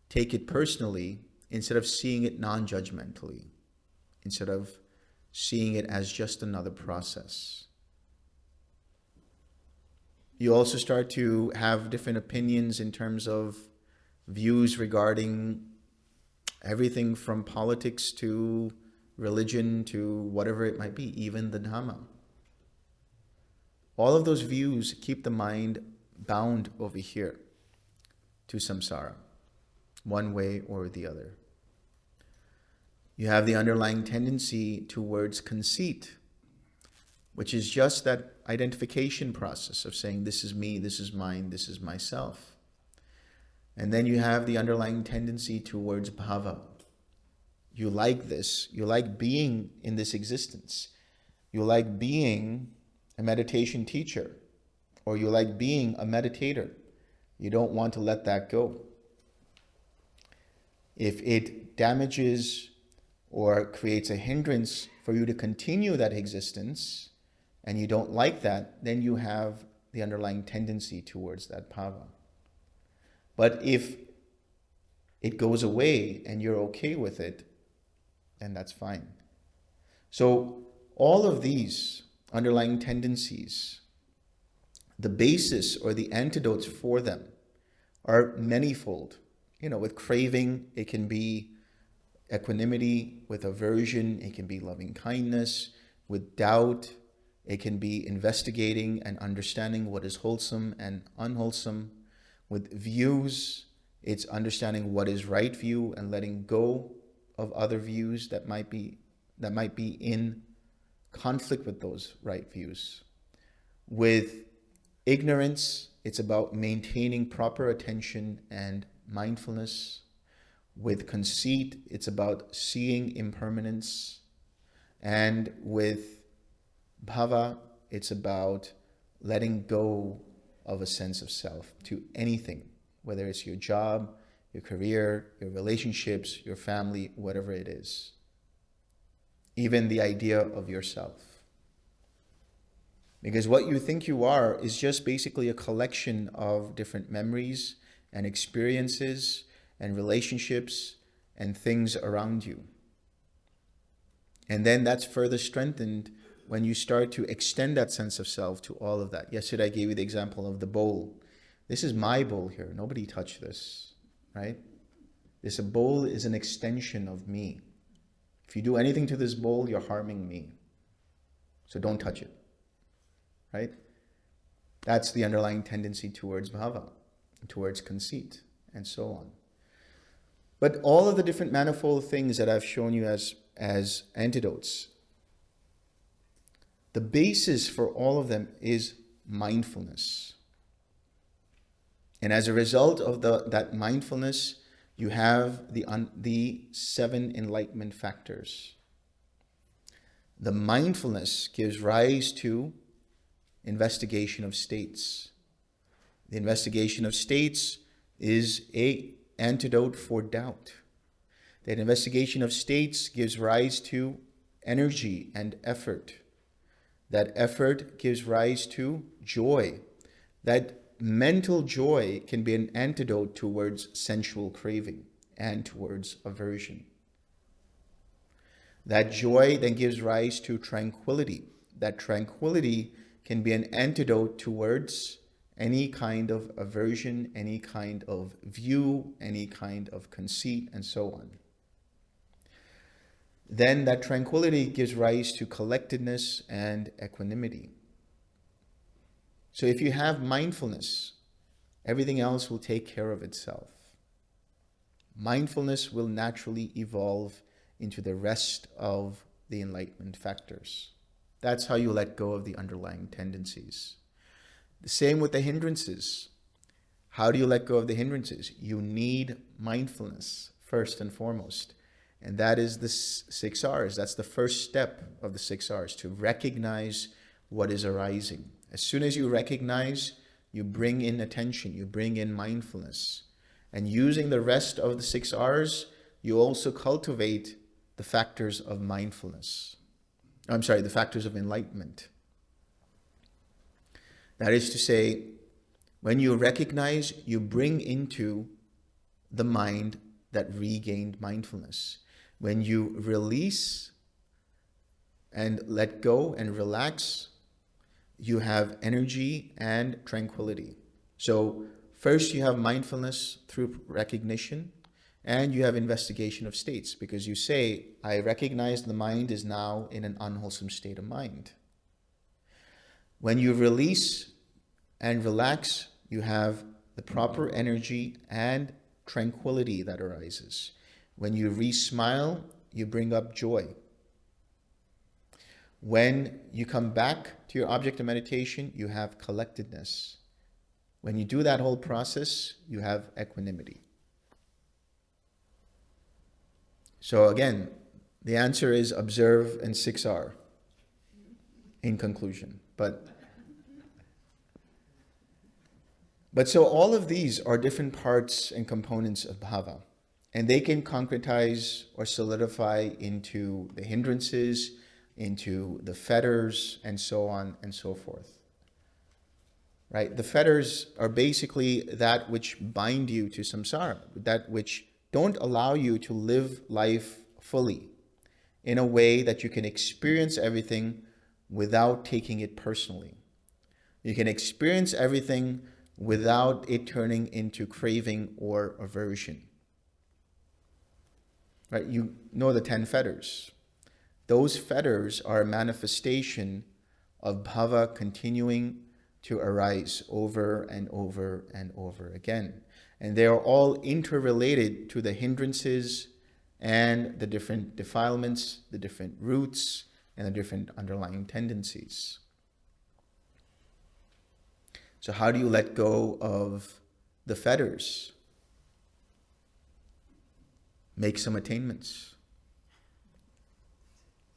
take it personally instead of seeing it non-judgmentally, instead of seeing it as just another process. You also start to have different opinions in terms of views regarding everything from politics to religion to whatever it might be, even the Dhamma. All of those views keep the mind bound over here to samsara, one way or the other. You have the underlying tendency towards conceit, which is just that identification process of saying, this is me, this is mine, this is myself. And then you have the underlying tendency towards bhava. You like this, you like being in this existence. You like being a meditation teacher, or you like being a meditator. You don't want to let that go. If it damages or creates a hindrance for you to continue that existence, and you don't like that, then you have the underlying tendency towards that bhava. But if it goes away and you're okay with it, then that's fine. So all of these underlying tendencies, the basis or the antidotes for them are manifold. With craving, it can be equanimity. With aversion, it can be loving kindness. With doubt, it can be investigating and understanding what is wholesome and unwholesome. With views, it's understanding what is right view and letting go of other views that might be in conflict with those right views. With ignorance, it's about maintaining proper attention and mindfulness. With conceit, it's about seeing impermanence. And with bhava, it's about letting go of a sense of self to anything, whether it's your job, your career, your relationships, your family, whatever it is. Even the idea of yourself. Because what you think you are is just basically a collection of different memories and experiences and relationships and things around you. And then that's further strengthened when you start to extend that sense of self to all of that. Yesterday I gave you the example of the bowl. This is my bowl here. Nobody touched this, right? This bowl is an extension of me. If you do anything to this bowl, you're harming me. So don't touch it, right? That's the underlying tendency towards bhava, towards conceit, and so on. But all of the different manifold things that I've shown you as antidotes, the basis for all of them is mindfulness. And as a result of that mindfulness, you have the 7 enlightenment factors. The mindfulness gives rise to investigation of states. The investigation of states is an antidote for doubt. That investigation of states gives rise to energy and effort. That effort gives rise to joy. That mental joy can be an antidote towards sensual craving and towards aversion. That joy then gives rise to tranquility. That tranquility can be an antidote towards any kind of aversion, any kind of view, any kind of conceit, and so on. Then that tranquility gives rise to collectedness and equanimity. So if you have mindfulness, everything else will take care of itself. Mindfulness will naturally evolve into the rest of the enlightenment factors. That's how you let go of the underlying tendencies. The same with the hindrances. How do you let go of the hindrances? You need mindfulness first and foremost. And that is the 6 R's. That's the first step of the 6 R's, to recognize what is arising. As soon as you recognize, you bring in attention, you bring in mindfulness. And using the rest of the 6 R's, you also cultivate the factors of mindfulness. The factors of enlightenment. That is to say, when you recognize, you bring into the mind that regained mindfulness. When you release and let go and relax, you have energy and tranquility. So first you have mindfulness through recognition, and you have investigation of states, because you say, I recognize the mind is now in an unwholesome state of mind. When you release and relax, you have the proper energy and tranquility that arises. When you re-smile, you bring up joy. When you come back to your object of meditation, you have collectedness. When you do that whole process, you have equanimity. So again, the answer is observe and 6R in conclusion. But so all of these are different parts and components of bhava, and they can concretize or solidify into the hindrances, into the fetters, and so on and so forth. Right? The fetters are basically that which bind you to samsara, that which don't allow you to live life fully in a way that you can experience everything without taking it personally. You can experience everything without it turning into craving or aversion. Right? You know the 10 fetters. Those fetters are a manifestation of bhava continuing to arise over and over and over again. And they are all interrelated to the hindrances and the different defilements, the different roots, and the different underlying tendencies. So how do you let go of the fetters? Make some attainments.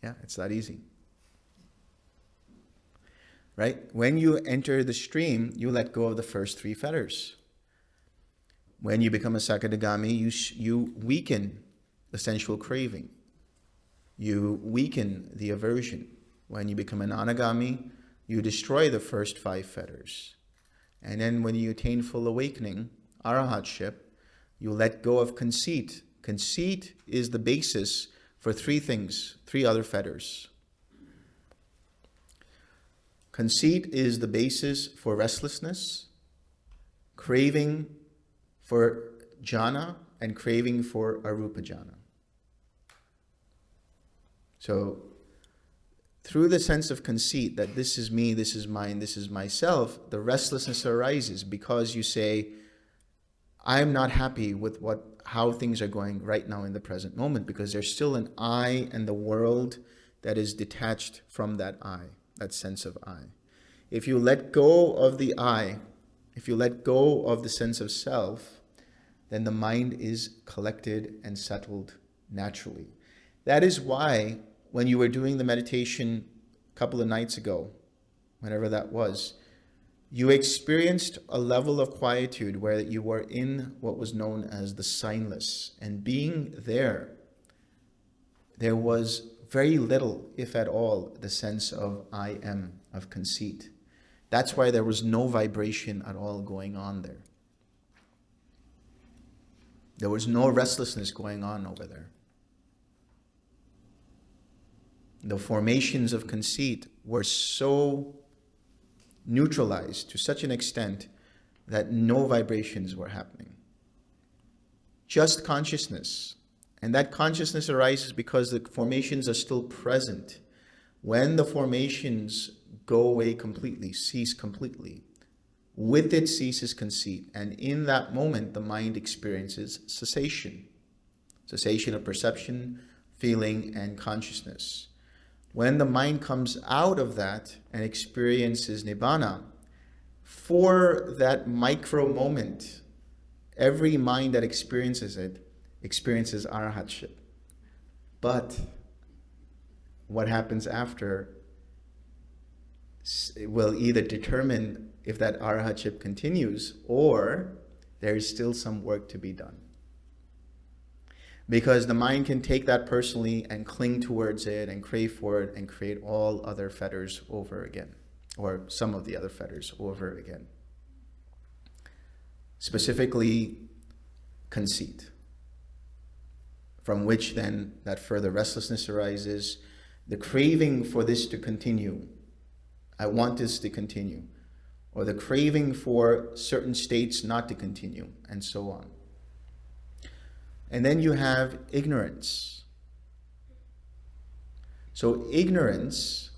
Yeah, it's that easy. Right? When you enter the stream, you let go of the first 3 fetters. When you become a Sakadagami, you weaken the sensual craving. You weaken the aversion. When you become an Anagami, you destroy the first 5 fetters. And then when you attain full awakening, arahatship, you let go of conceit. Conceit is the basis for 3 things, 3 other fetters. Conceit is the basis for restlessness, craving for jhana, and craving for arupa jhana. So, through the sense of conceit that this is me, this is mine, this is myself, the restlessness arises because you say, I'm not happy with how things are going right now in the present moment, because there's still an I and the world that is detached from that I, that sense of I. If you let go of the I, if you let go of the sense of self, then the mind is collected and settled naturally. That is why when you were doing the meditation a couple of nights ago, whenever that was, you experienced a level of quietude where you were in what was known as the signless. And being there was very little, if at all, the sense of I am, of conceit. That's why there was no vibration at all going on there. There was no restlessness going on over there. The formations of conceit were so neutralized to such an extent that no vibrations were happening. Just consciousness. And that consciousness arises because the formations are still present. When the formations go away completely, cease completely, with it ceases conceit. And in that moment, the mind experiences cessation. Cessation of perception, feeling, and consciousness. When the mind comes out of that and experiences nibbana, For that micro moment, every mind that experiences it experiences arahatship. But what happens after will either determine if that arahatship continues or there is still some work to be done. Because the mind can take that personally and cling towards it and crave for it and create all other fetters over again, or some of the other fetters over again. Specifically, conceit, from which then that further restlessness arises, the craving for this to continue. I want this to continue. Or the craving for certain states not to continue, and so on. And then you have ignorance. So ignorance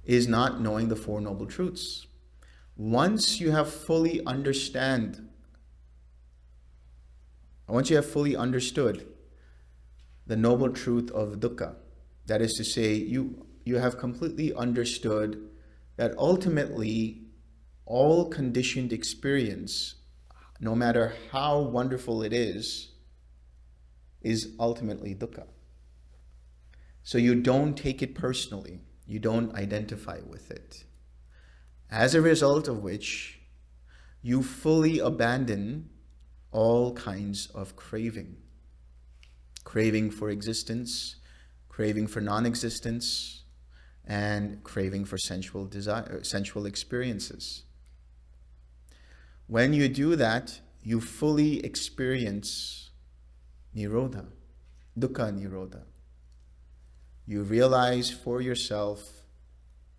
is not knowing the Four Noble Truths. Once you have fully understood the noble truth of dukkha, that is to say, you have completely understood that ultimately all conditioned experience, no matter how wonderful it is ultimately dukkha. So you don't take it personally. You don't identify with it. As a result of which, you fully abandon all kinds of craving. Craving for existence, craving for non-existence, and craving for sensual desire, sensual experiences. When you do that, you fully experience Nirodha, Dukkha Nirodha. You realize for yourself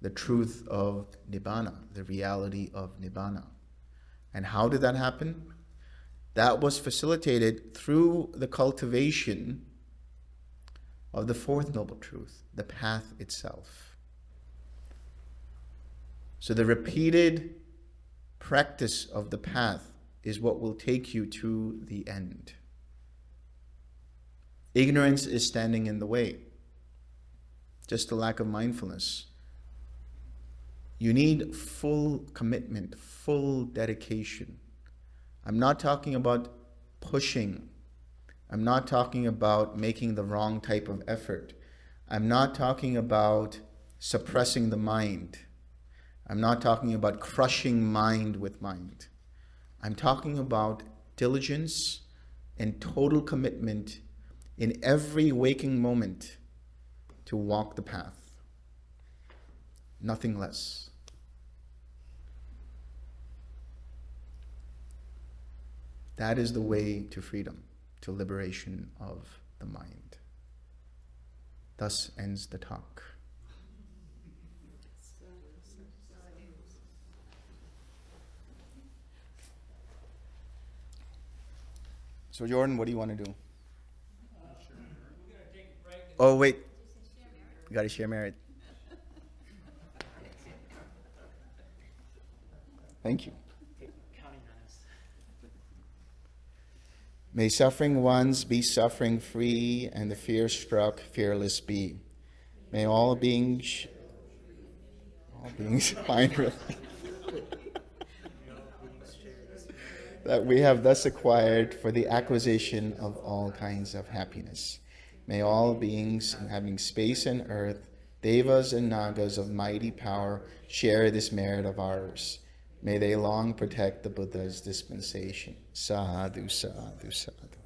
the truth of Nibbana, the reality of Nibbana. And how did that happen? That was facilitated through the cultivation of the fourth noble truth, the path itself. So the repeated practice of the path is what will take you to the end. Ignorance is standing in the way. Just a lack of mindfulness. You need full commitment, full dedication. I'm not talking about pushing. I'm not talking about making the wrong type of effort. I'm not talking about suppressing the mind. I'm not talking about crushing mind with mind. I'm talking about diligence and total commitment in every waking moment to walk the path. Nothing less. That is the way to freedom, to liberation of the mind. Thus ends the talk. So Jordan, what do you want to do? Oh wait, you got to share merit. Thank you. Counting on us. May suffering ones be suffering free, and the fear struck fearless be. May all beings find relief that we have thus acquired for the acquisition of all kinds of happiness. May all beings inhabiting space and earth, devas and nagas of mighty power, share this merit of ours. May they long protect the Buddha's dispensation. Sadhu, sadhu, sadhu.